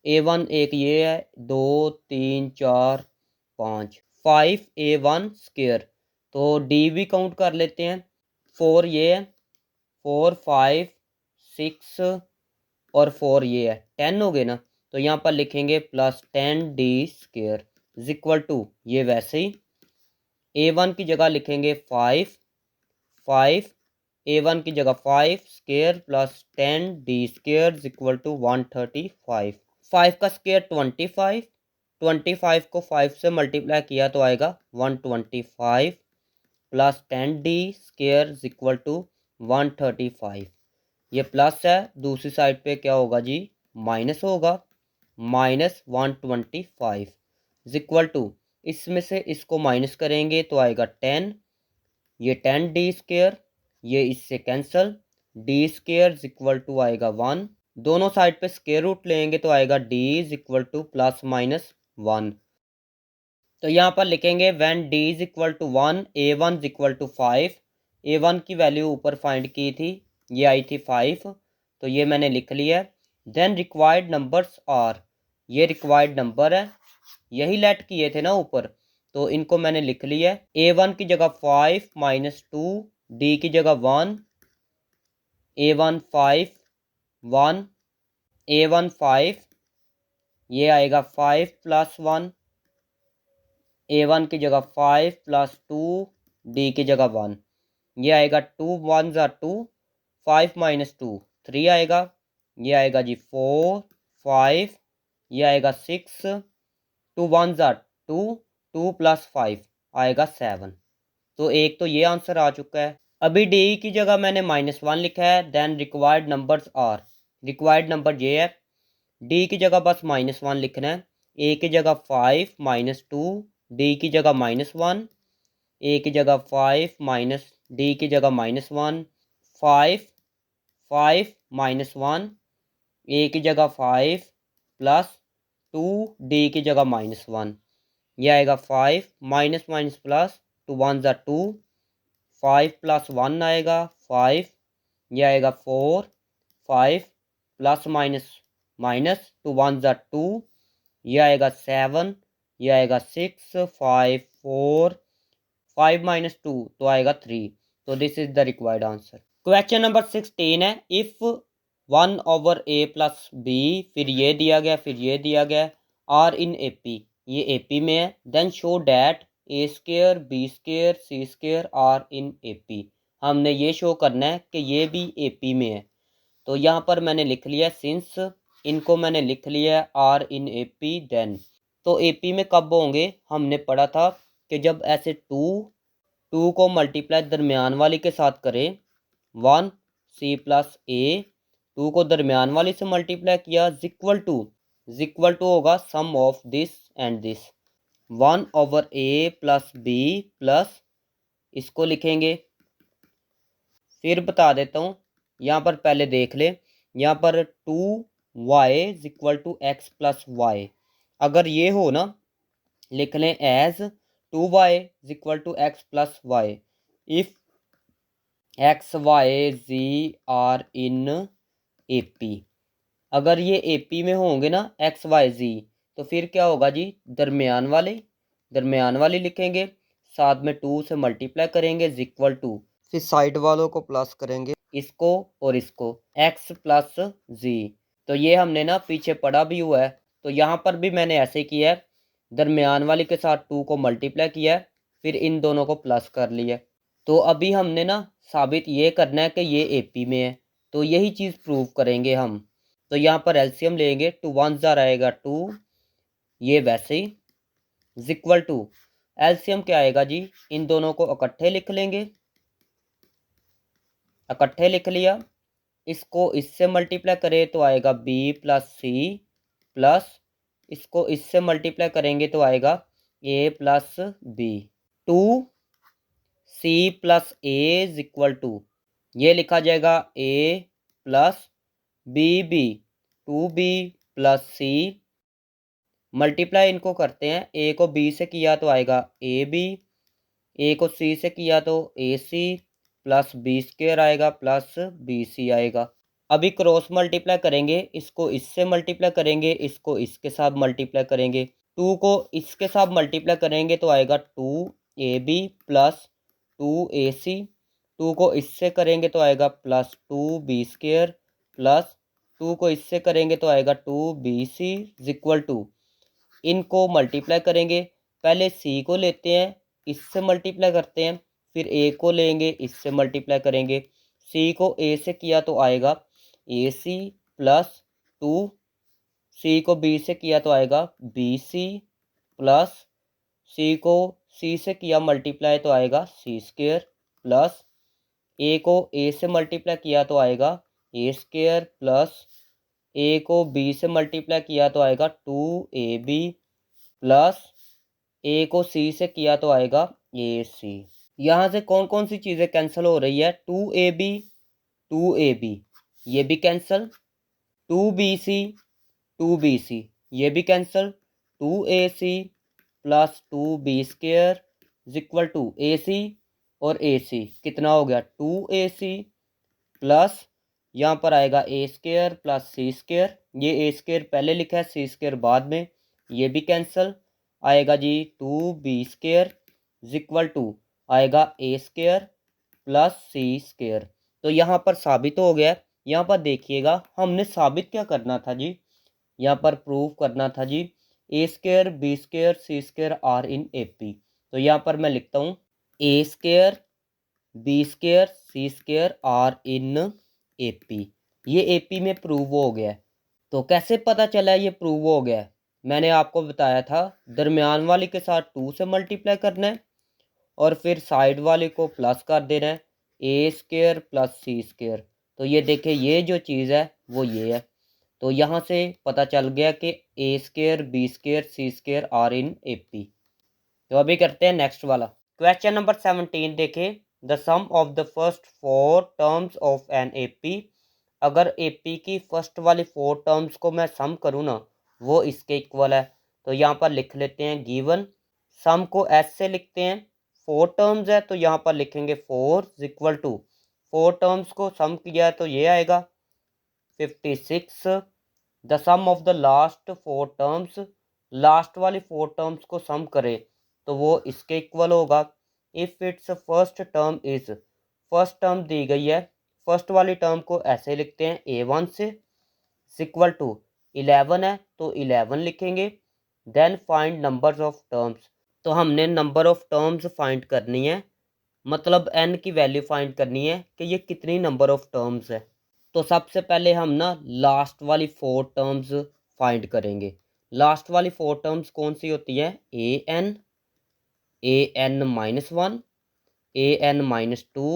A1 एक ये है, 2 3 4 5, 5A1 स्केयर, तो D भी काउंट कर लेते हैं, 4 ये है, 4 5 6 और 4 ये है, 10 हो गए ना। तो यहाँ पर लिखेंगे plus 10D square is equal to, ये वैसे ही A1 की जगह लिखेंगे 5 5, A1 की जगह 5 square plus 10D square is equal to 135। 5 का स्केयर 25, 25 को 5 से मल्टीप्लाई किया तो आएगा 125 plus 10D square is equal to 135। ये प्लस है, दूसरी साइड पे क्या होगा जी, माइनस होगा, माइनस 125 इज इक्वल टू, इसमें से इसको माइनस करेंगे तो आएगा 10, ये 10D स्केयर, ये इससे cancel, D square is equal to आएगा 1, दोनों साइड पे स्केयर रूट लेंगे तो आएगा D is equal to plus minus 1। तो यहाँ पर लिखेंगे when D is equal to 1, A1 is equal to 5, A1 की वैल्यू ऊपर फाइंड की थी, ये आई थी 5, तो ये मैंने लिख लिया है। देन रिक्वायर्ड नंबर्स आर, ये रिक्वायर्ड नंबर है, यही लेट किए थे ना ऊपर, तो इनको मैंने लिख लिया है। A1 की जगह 5 माइनस 2, D की जगह 1, A1 5 1, A1 5, ये आएगा 5 प्लस 1, A1 की जगह 5 प्लस 2, D की जगह 1, ये आएगा 2 1 ज़ा 2, 5 माइनस 2 3 आएगा, ये आएगा जी 4 5, ये आएगा 6, 2 1 ज़ा 2, 2 प्लस 5 आएगा 7। तो एक तो ये आंसर आ चुका है। अभी डी की जगह मैंने -1 लिखा है। Then required numbers are, required number ये है, डी की जगह बस -1 लिखना है। ए की जगह 5 -2, डी की जगह -1, ए की जगह 5 माइनस, डी की जगह -1, 5 5 -1, ए की जगह 5 प्लस 2, डी की जगह -1, ये आएगा 5 माइनस माइनस प्लस, 2 1 ज़ा 2, 5 प्लस 1 आएगा 5, ये आएगा 4 5 प्लस माइनस माइनस, 2 1 ज़ा 2, ये आएगा 7, ये आएगा 6 5 4, 5 माइनस 2 तो आएगा 3। तो this is the required answer. Question number 16 है, if 1 over A plus B, फिर ये दिया गया, फिर ये दिया गया, आर इन ए पी, ये ए पी में है, then show that A square B square C square are in A P. हमने ये शो करना है कि ये भी ए पी में है। तो यहाँ पर मैंने लिख लिया सिंस, इनको मैंने लिख लिया are in A P. Then तो ए पी में कब होंगे, हमने पढ़ा था कि जब ऐसे टू को मल्टीप्लाई दरमियान वाली के साथ करें, 1 सी प्लस ए, 2 को दरमियान वाली से मल्टीप्लाई किया, इक्वल टू होगा sum of this and this, 1 over A plus b plus, इसको लिखेंगे। फिर बता देता हूँ, यहाँ पर पहले देख ले, यहाँ पर 2y equal to X plus Y, अगर ये हो ना, लिख लें as 2y equal to X plus Y if X Y Z are in A P. अगर ये ए पी में होंगे ना एक्स वाई जी, तो फिर क्या होगा जी, दरमियान वाले लिखेंगे, साथ में 2 से मल्टीप्लाई करेंगे इक्वल टू, फिर साइड वालों को प्लस करेंगे, इसको और इसको, एक्स प्लस जी। तो ये हमने ना पीछे पढ़ा भी हुआ है। तो यहाँ पर भी मैंने ऐसे किया है, दरमियान वाली के साथ 2 को मल्टीप्लाई किया है, फिर इन दोनों को प्लस कर लिया। तो अभी हमने ना साबित ये करना है कि ये एपी में है, तो यही चीज़ प्रूव करेंगे हम। तो यहाँ पर एलसीएम लेंगे, 2 1 ज़ा रहेगा 2, ये वैसे ही इक्वल टू, एलसीएम क्या आएगा जी, इन दोनों को इकट्ठे लिख लेंगे, इकट्ठे लिख लिया, इसको इससे मल्टीप्लाई करें तो आएगा बी प्लस सी प्लस, इसको इससे मल्टीप्लाई करेंगे तो आएगा a plus b, 2 c plus a is equal to, ये लिखा जाएगा a plus b 2b plus c, multiply इनको करते हैं, ए को बी से किया तो आएगा ए बी, ए को सी से किया तो ए सी प्लस बी स्क्वायर आएगा प्लस बी सी आएगा। अभी क्रॉस मल्टीप्लाई करेंगे, इसको इससे मल्टीप्लाई करेंगे, इसको इसके साथ मल्टीप्लाई करेंगे, 2 को इसके साथ मल्टीप्लाई करेंगे तो आएगा 2ab प्लस 2ac, 2 को इससे करेंगे तो आएगा प्लस 2b स्क्वायर प्लस 2 को इससे करेंगे तो आएगा 2bc इक्वल टू, इनको मल्टीप्लाई करेंगे, पहले सी को लेते हैं, इससे मल्टीप्लाई करते हैं, फिर ए को लेंगे, इससे मल्टीप्लाई करेंगे, सी को ए से किया तो आएगा ए सी प्लस 2, सी को बी से किया तो आएगा बी सी प्लस, सी को सी से किया मल्टीप्लाई तो आएगा सी स्क्वेयर प्लस, ए को ए से मल्टीप्लाई किया तो आएगा ए स्क्वेयर प्लस, ए को बी से मल्टीप्लाई किया तो आएगा 2ab प्लस, ए को सी से किया तो आएगा ए सी। यहाँ से कौन कौन सी चीज़ें कैंसिल हो रही है, 2ab ये भी कैंसिल, 2bc ये भी cancel, 2ac plus 2b square equal to ac और ac कितना हो गया 2ac प्लस, यहाँ पर आएगा ए स्क्वेयर प्लस सी स्क्वेयर, ये ए स्क्वेयर पहले लिखा है सी स्क्वेयर बाद में, ये भी कैंसिल, आएगा जी 2b स्क्वेयर इक्वल टू आएगा ए स्क्वेयर प्लस सी स्क्वेयर। तो यहाँ पर साबित हो गया। यहाँ पर देखिएगा हमने साबित क्या करना था जी, यहाँ पर प्रूव करना था जी a square b square c square are in A P. तो यहाँ पर मैं लिखता हूँ a square b square c square are in AP। ये AP में प्रूव हो गया है। तो कैसे पता चला ये प्रूव हो गया है? मैंने आपको बताया था दरमियान वाले के साथ 2 से मल्टीप्लाई करना है और फिर साइड वाले को प्लस कर देना है, ए स्क्वायर प्लस सी स्क्वायर। तो ये देखिए ये जो चीज़ है वो ये है। तो यहाँ से पता चल गया कि a square b square c square are in AP। तो अभी करते हैं नेक्स्ट वाला। क्वेश्चन नंबर 17 देखें। The sum of the first 4 terms of an AP। अगर AP की फर्स्ट वाली 4 टर्म्स को मैं सम करूँ ना, वो इसके इक्वल है। तो यहाँ पर लिख लेते हैं गिवन। सम को एस से लिखते हैं। 4 टर्म्स है तो यहाँ पर लिखेंगे 4 इक्वल टू 4 टर्म्स को सम किया है तो ये आएगा 56। The sum of the last 4 terms, last वाली 4 टर्म्स को सम करें तो वो इसके इक्वल होगा। If it's first term is, first term दी गई है, फर्स्ट वाली टर्म को ऐसे लिखते हैं A1 से इक्वल टू 11 है तो 11 लिखेंगे। Then find numbers of terms. तो हमने नंबर ऑफ टर्म्स फाइंड करनी है, मतलब n की वैल्यू फाइंड करनी है कि ये कितनी नंबर ऑफ टर्म्स है। तो सबसे पहले हम ना लास्ट वाली 4 टर्म्स फाइंड करेंगे। लास्ट वाली 4 टर्म्स कौन सी होती है? an minus 1, an minus 2,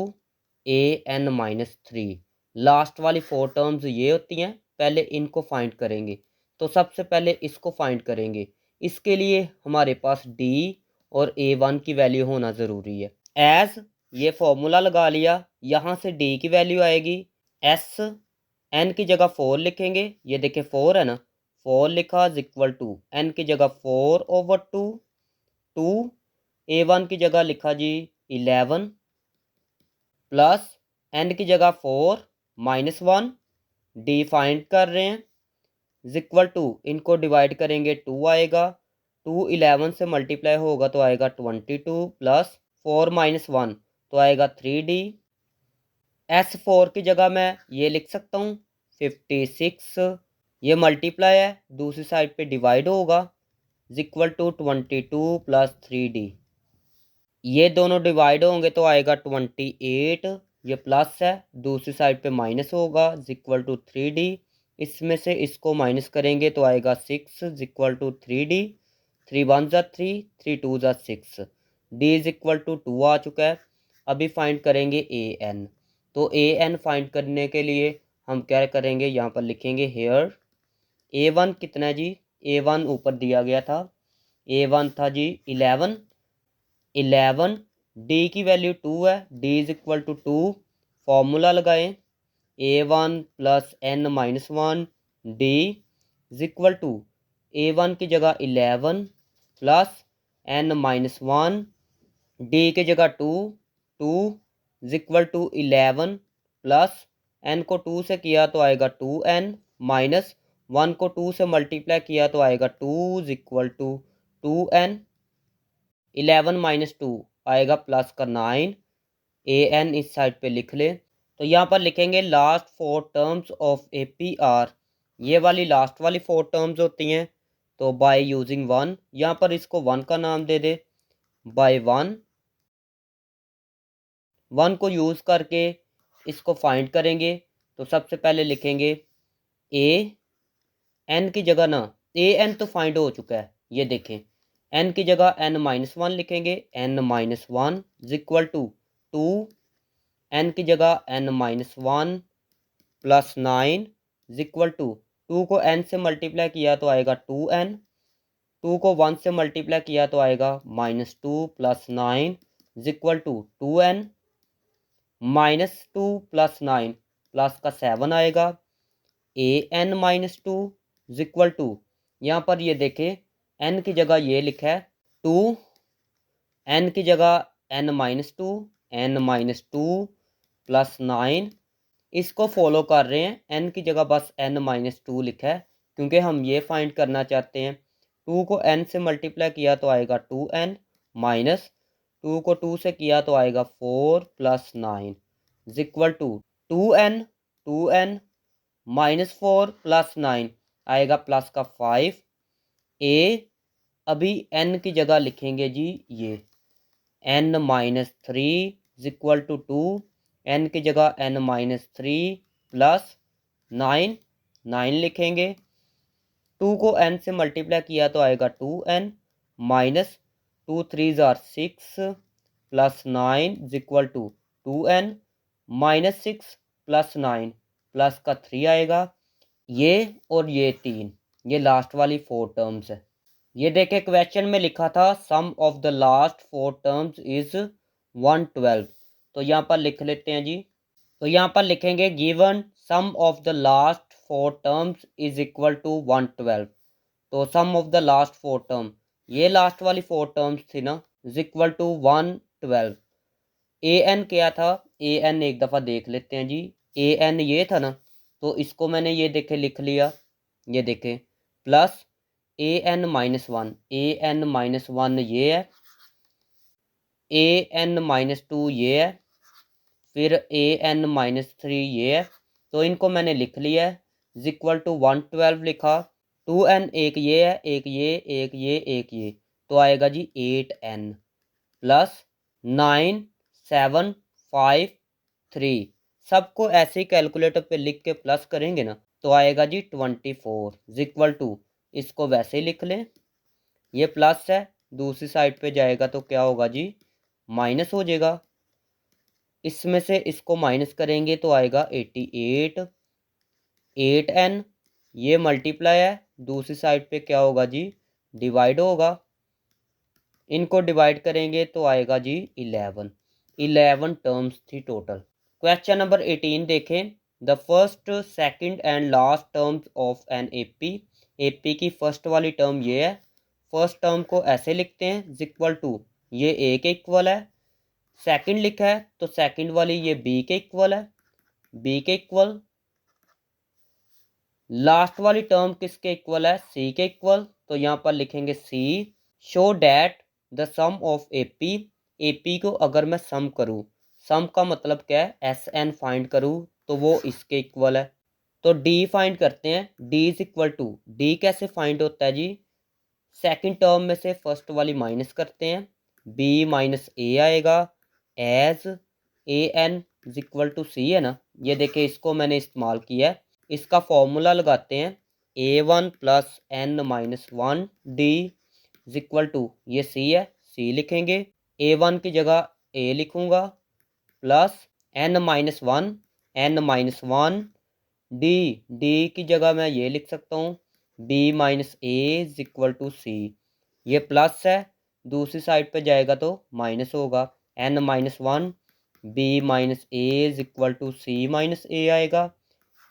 an minus 3। Last वाली 4 टर्म्स ये होती हैं। पहले इनको फाइंड करेंगे। तो सबसे पहले इसको फाइंड करेंगे। इसके लिए हमारे पास d और a1 की वैल्यू होना ज़रूरी है। एज ये फॉर्मूला लगा लिया, यहाँ से d की वैल्यू आएगी s, n की जगह 4 लिखेंगे। ये देखिए 4 है ना, 4 लिखा इक्वल टू n की जगह 4/2, 2 a1 की जगह लिखा जी 11 प्लस n की जगह 4 माइनस 1, d फाइंड कर रहे हैं इक्वल टू, इनको डिवाइड करेंगे 2 आएगा, 2 11 से मल्टीप्लाई होगा तो आएगा 22 प्लस 4 माइनस 1 तो आएगा 3d। S4 की जगह मैं ये लिख सकता हूँ 56, ये मल्टीप्लाई है दूसरी साइड पे डिवाइड होगा इक्वल टू 22 प्लस 3d। ये दोनों डिवाइड होंगे तो आएगा 28, ये प्लस है दूसरी साइड पे माइनस होगा इक्वल टू 3d। इसमें से इसको माइनस करेंगे तो आएगा 6 इक्वल टू 3d। 3 1 ज़ा 3, 3 2 ज़ा 6, d इज इक्वल टू 2 आ चुका है। अभी फाइंड करेंगे an। तो an फाइंड करने के लिए हम क्या करेंगे, यहाँ पर लिखेंगे हेयर a1 कितना है जी, a1 ऊपर दिया गया था, a1 था जी 11, 11 d की वैल्यू 2 है, d is equal to 2। Formula लगाएं a1 plus n minus 1 d is equal to a1 की जगह 11 प्लस n माइनस 1, d की जगह 2, 2 is equal to 11 plus n को 2 से किया तो आएगा 2n माइनस 1 को 2 से मल्टीप्लाई किया तो आएगा 2 is equal to 2n। 11 minus 2 आएगा प्लस का 9, an इस साइड पे लिख ले। तो यहाँ पर लिखेंगे लास्ट 4 टर्म्स ऑफ APR। ये वाली लास्ट वाली 4 टर्म्स होती हैं। तो बाय यूजिंग 1, यहाँ पर इसको 1 का नाम दे दे। बाय 1 को यूज़ करके इसको फाइंड करेंगे। तो सबसे पहले लिखेंगे a, n की जगह ना, an तो फाइंड हो चुका है, ये देखें n की जगह n माइनस 1 लिखेंगे, n minus 1 is equal to 2, n की जगह n minus 1 plus 9 is equal to 2 को n से मल्टीप्लाई किया तो आएगा 2n, 2 को 1 से मल्टीप्लाई किया तो आएगा minus 2 plus 9 is equal to 2n, minus 2 plus 9 plus का 7 आएगा, an minus 2 is equal to, यहाँ पर ये देखें n की जगह ये लिखा है 2, n की जगह n minus 2, n minus 2 plus 9। इसको फॉलो कर रहे हैं, n की जगह बस n माइनस 2 लिखा है क्योंकि हम ये फाइंड करना चाहते हैं। 2 को n से मल्टीप्लाई किया तो आएगा 2n माइनस 2 को 2 से किया तो आएगा 4 plus 9 is equal to 2n, 2n minus 4 plus 9 आएगा प्लस का 5। a अभी n की जगह लिखेंगे जी ये n minus 3 is equal to 2, n की जगह n माइनस 3 प्लस 9 लिखेंगे। 2 को n से मल्टीप्लाई किया तो आएगा 2n माइनस 2 3 जार 6 plus 9 is equal to 2n minus 6 plus 9 plus का 3 आएगा। ये और ये 3, ये लास्ट वाली 4 टर्म्स है। ये देखे क्वेश्चन में लिखा था sum of the last 4 terms is 112, तो यहाँ पर लिख लेते हैं जी। तो यहाँ पर लिखेंगे given sum of the last 4 terms is equal to 112। तो sum of the last 4 term, ये लास्ट वाली 4 टर्म्स थी ना, is equal to 112। A N क्या था, ए एन एक दफ़ा देख लेते हैं जी। ए एन ये था ना, तो इसको मैंने ये देखे लिख लिया, ये देखे plus A N minus 1, A N minus 1 ये है, ए एन माइनस 2 ये है, फिर ए एन माइनस 3 ये है। तो इनको मैंने लिख लिया है, इज इक्वल टू 112 लिखा। 2n एक ये है, एक ये, एक ये, एक ये, तो आएगा जी 8n प्लस 9 7 5 3। सबको ऐसे ही कैलकुलेटर पे लिख के प्लस करेंगे ना, तो आएगा जी 24 इज इक्वल टू, इसको वैसे ही लिख लें, ये प्लस है, दूसरी साइड पे जाएगा तो क्या होगा जी, माइनस हो जाएगा। इसमें से इसको माइनस करेंगे तो आएगा 88। 8n ये मल्टीप्लाई है, दूसरी साइड पे क्या होगा जी, डिवाइड होगा। इनको डिवाइड करेंगे तो आएगा जी 11 टर्म्स थी टोटल। क्वेश्चन नंबर 18 देखें। The first second and last terms of an AP. AP की फर्स्ट वाली टर्म ये है, फर्स्ट टर्म को ऐसे लिखते हैं इज इक्वल टू, ये ए के इक्वल है। सेकंड लिखा है तो सेकंड वाली ये बी के इक्वल है, बी के इक्वल। लास्ट वाली टर्म किसके इक्वल है, सी के इक्वल, तो यहाँ पर लिखेंगे C. Show that the sum of AP. AP को अगर मैं सम करूँ, सम का मतलब क्या है, एस एन फाइंड करूँ, तो वो इसके इक्वल है। तो डी फाइंड करते हैं, D is equal to, D कैसे फाइंड होता है जी, सेकंड टर्म में से फर्स्ट वाली माइनस करते हैं, बी माइनस ए आएगा, as a N is equal to c है ना। ये देखिए इसको मैंने इस्तेमाल किया है, इसका फॉर्मूला लगाते हैं, a1 plus N minus 1 D is equal to, ये सी है, सी लिखेंगे, a1 की जगह a लिखूंगा, plus N minus 1 d, d की जगह मैं ये लिख सकता हूँ, b minus a is equal to c. ये प्लस है, दूसरी साइड पे जाएगा तो माइनस होगा, n minus 1 b minus a is equal to c minus a आएगा।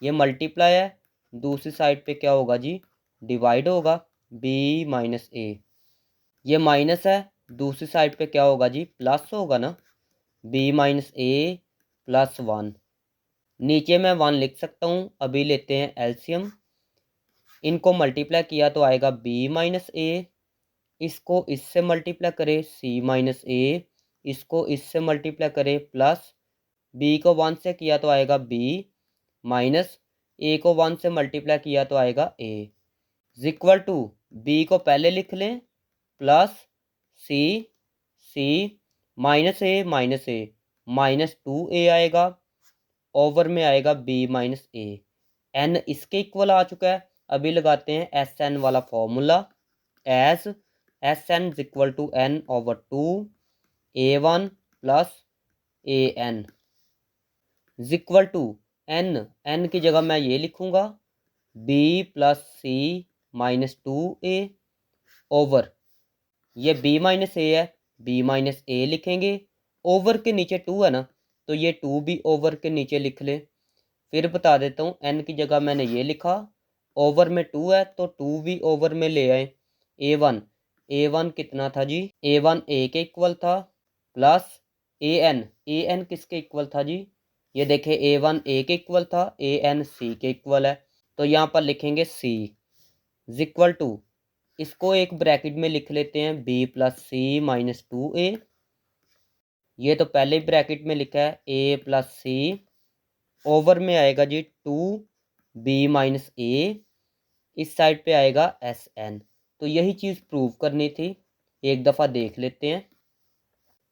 ये मल्टीप्लाई है, दूसरी साइड पे क्या होगा जी, डिवाइड होगा, b माइनस ए। ये माइनस है, दूसरी साइड पे क्या होगा जी, प्लस होगा ना, b माइनस ए प्लस 1। नीचे मैं 1 लिख सकता हूँ। अभी लेते हैं एलसीएम, इनको मल्टीप्लाई किया तो आएगा b माइनस ए, इसको इससे मल्टीप्लाई करें c माइनस ए, इसको इससे मल्टीप्लाई करें प्लस, b को 1 से किया तो आएगा b माइनस ए को 1 से मल्टीप्लाई किया तो आएगा a is equal to, b को पहले लिख लें plus c minus A minus 2a आएगा, ओवर में आएगा b माइनस ए। n इसके इक्वल आ चुका है। अभी लगाते हैं एस एन वाला formula, as S N is equal to N over 2 a1 plus A N is equal to N की जगह मैं ये लिखूंगा, b plus C minus 2a over, ये b माइनस ए है, b माइनस ए लिखेंगे, ओवर के नीचे 2 है ना, तो ये 2 भी ओवर के नीचे लिख ले। फिर बता देता हूँ, n की जगह मैंने ये लिखा, ओवर में 2 है तो 2 भी ओवर में ले आए। a1 कितना था जी, a1 a के इक्वल था, प्लस an किसके इक्वल था जी, ये देखे a1 a के इक्वल था, an c के इक्वल है, तो यहाँ पर लिखेंगे c इज इक्वल टू, इसको एक ब्रैकेट में लिख लेते हैं b plus C minus 2a, ये तो पहले ही ब्रैकेट में लिखा है a प्लस सी, ओवर में आएगा जी 2b माइनस ए, इस साइड पे आएगा एस एन। तो यही चीज़ प्रूव करनी थी, एक दफ़ा देख लेते हैं।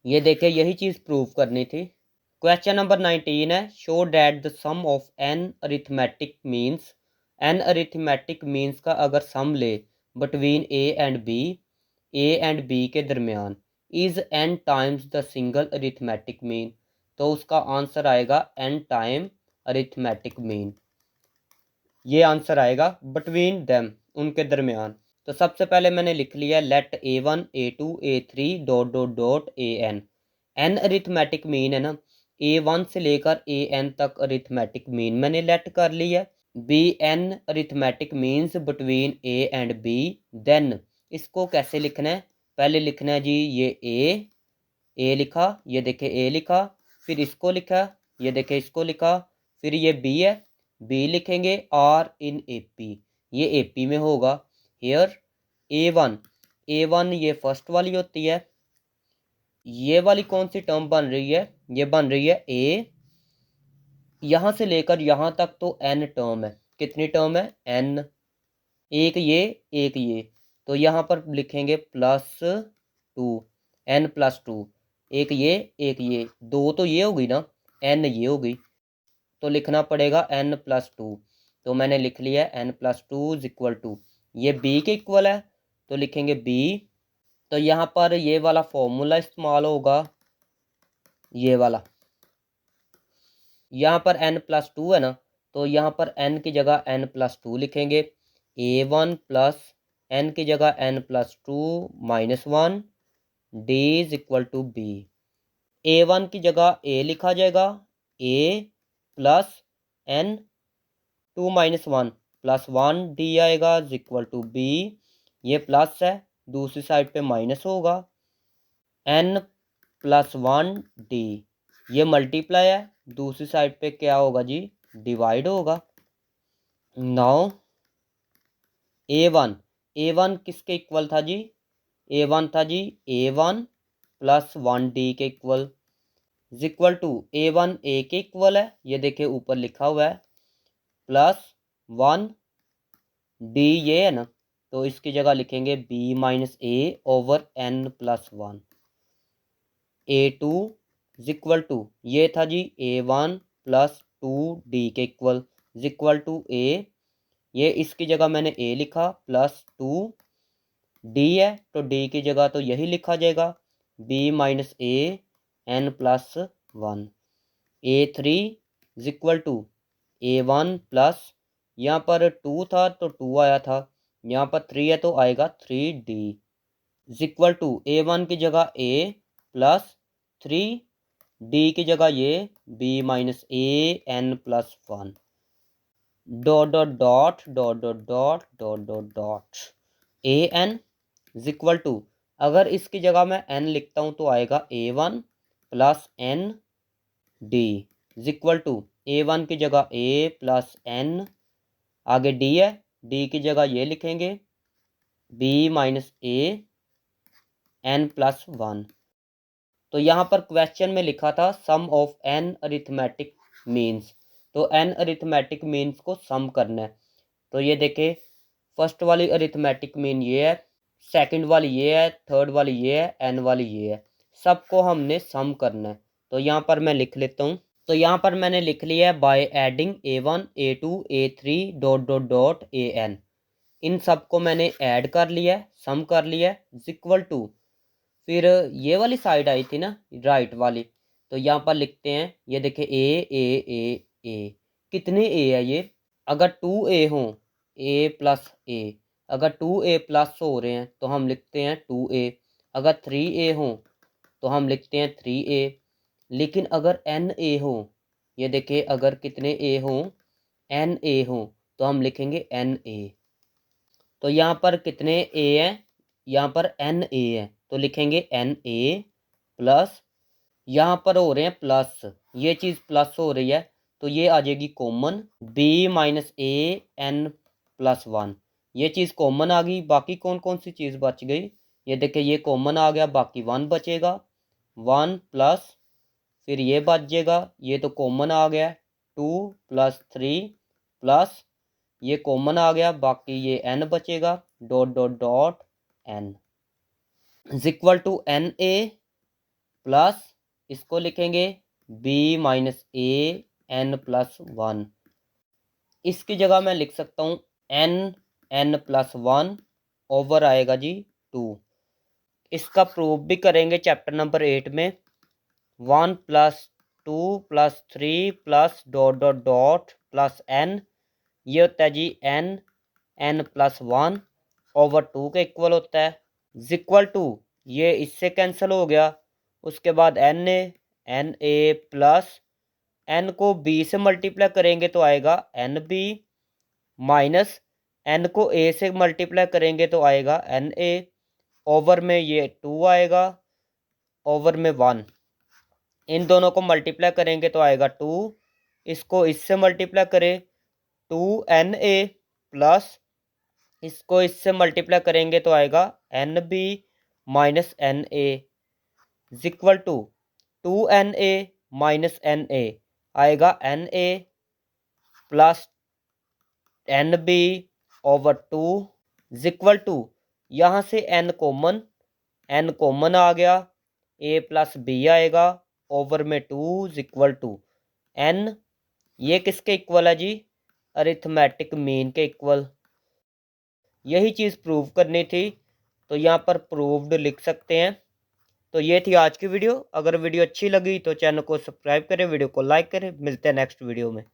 ये देखें यही चीज़ प्रूव करनी थी। क्वेश्चन नंबर 19 है, show that the sum of N arithmetic means. N arithmetic means का अगर सम ले बिटवीन ए एंड बी के दरमियान, is N times the single arithmetic mean, तो उसका आंसर आएगा एन टाइम अरिथमेटिक मीन। ये आंसर आएगा बिटवीन देम, उनके दरमियान। तो सबसे पहले मैंने लिख लिया let A1 A2 A3 dot dot dot AN। N arithmetic mean है ना, A1 से लेकर AN तक अरिथमेटिक मीन मैंने लेट कर लिया। BN arithmetic means between A and B। Then इसको कैसे लिखना है, पहले लिखना है जी ये A लिखा, ये देखे A लिखा, फिर इसको लिखा, ये देखे इसको लिखा, फिर ये B है, B लिखेंगे R इन AP, ये AP में होगा। हेयर A1 ये फर्स्ट वाली होती है, ये वाली कौन सी टर्म बन रही है, ये बन रही है A। यहाँ से लेकर यहाँ तक तो N टर्म है, कितनी टर्म है N, एक ये, तो यहाँ पर लिखेंगे +2, N+2, एक ये, दो तो ये होगी ना, N ये होगी, तो लिखना पड़ेगा N+2। तो मैंने लिख लिया N+2 इज इक्वल टू, ये B के इक्वल है, तो लिखेंगे B। तो यहाँ पर ये वाला फॉर्मूला इस्तेमाल होगा, ये वाला, यहाँ पर N+2 है ना, तो यहाँ पर N की जगह N+2 लिखेंगे। A1 प्लस N की जगह N+2 -1 D is equal to B। A1 की जगह A लिखा जाएगा, A प्लस N 2 -1 +1 D आएगा इज इक्वल टू B। ये प्लस है, दूसरी साइड पे माइनस होगा, N+1 D, ये मल्टीप्लाई है, दूसरी साइड पे क्या होगा जी, डिवाइड होगा। नाउ A1 किसके इक्वल था जी, A1 था जी A1 + 1D के equal, is equal to A1 A के इक्वल है, ये देखिए ऊपर लिखा हुआ है, +1 D ये है ना, तो इसकी जगह लिखेंगे B - A over N+1। A2 is equal to, ये था जी A1 + 2D के equal, is equal to A, ये इसकी जगह मैंने A लिखा, +2 D है, तो D की जगह तो यही लिखा जाएगा B - A N+1। A3 is equal to A1 plus, यहाँ पर 2 था तो 2 आया था, यहाँ पर 3 है तो आएगा 3D is equal to A1 की जगह A प्लस 3D की जगह ये B - A N+1 dot dot dot dot dot dot dot dot dot AN is equal to, अगर इसकी जगह मैं N लिखता हूँ तो आएगा A1 + ND is equal to, A1 की जगह A + N, आगे D है, D की जगह ये लिखेंगे B - A N+1। तो यहाँ पर क्वेश्चन में लिखा था sum of N arithmetic means, तो एन अरिथमेटिक मीन्स को सम करना है। तो ये देखे, फर्स्ट वाली अरिथमेटिक मीन ये है, सेकंड वाली ये है, थर्ड वाली ये है, एन वाली ये है, सबको हमने सम करना है। तो यहाँ पर मैं लिख लेता हूँ, तो यहाँ पर मैंने लिख लिया है by adding A1 A2 A3 dot dot dot AN, इन सबको मैंने ऐड कर लिया है, सम कर लिया है, इज इक्वल टू, फिर ये वाली साइड आई थी ना राइट वाली, तो यहाँ पर लिखते हैं, ये देखिए ए कितने ए है ये, अगर 2A हो, A+A, अगर 2A+ हो रहे हैं तो हम लिखते हैं 2A, अगर 3A हो तो हम लिखते हैं 3A, लेकिन अगर NA हो, ये देखिए अगर कितने A हो, NA हो, तो हम लिखेंगे NA। तो यहाँ पर कितने A हैं, यहाँ पर NA है, तो लिखेंगे NA प्लस, यहाँ पर हो रहे हैं प्लस, ये चीज़ प्लस हो रही है तो ये आ जाएगी कॉमन, B - A N+1, ये चीज़ कॉमन आ गई। बाकी कौन कौन सी चीज़ बच गई, ये देखिए ये कॉमन आ गया, बाकी 1 बचेगा, 1 प्लस, फिर ये बच जाएगा, ये तो कॉमन आ गया, 2 + 3 प्लस, ये कॉमन आ गया, बाकी ये n बचेगा, डॉट डॉट डॉट n is equal to NA plus, इसको लिखेंगे B minus A N plus one. इसकी जगह मैं लिख सकता हूँ एन प्लस वन ओवर आएगा जी 2। इसका प्रूफ भी करेंगे चैप्टर नंबर 8 में। 1 plus 2 plus 3 plus dot dot dot plus N, ये होता है जी एन प्लस वन ओवर 2 के इक्वल होता है। इक्वल टू, ये इससे कैंसिल हो गया। उसके बाद एन ए प्लस एन को बी से मल्टीप्लाई करेंगे तो आएगा एन बी, माइनस एन को ए से मल्टीप्लाई करेंगे तो आएगा एन ए, ओवर में ये 2 आएगा, ओवर में 1। इन दोनों को मल्टीप्लाई करेंगे तो आएगा 2। इसको इससे मल्टीप्लाई करें 2na प्लस इसको इससे मल्टीप्लाई करेंगे तो आएगा nb minus N A equal to 2na minus N A आएगा na plus nb over 2 equal to, यहाँ से n कॉमन आ गया, a प्लस बी आएगा ओवर में 2 इक्वल टू n। ये किसके इक्वल है जी? अरिथमेटिक मीन के इक्वल। यही चीज़ प्रूव करनी थी, तो यहाँ पर प्रूव्ड लिख सकते हैं। तो ये थी आज की वीडियो। अगर वीडियो अच्छी लगी तो चैनल को सब्सक्राइब करें, वीडियो को लाइक करें। मिलते हैं नेक्स्ट वीडियो में।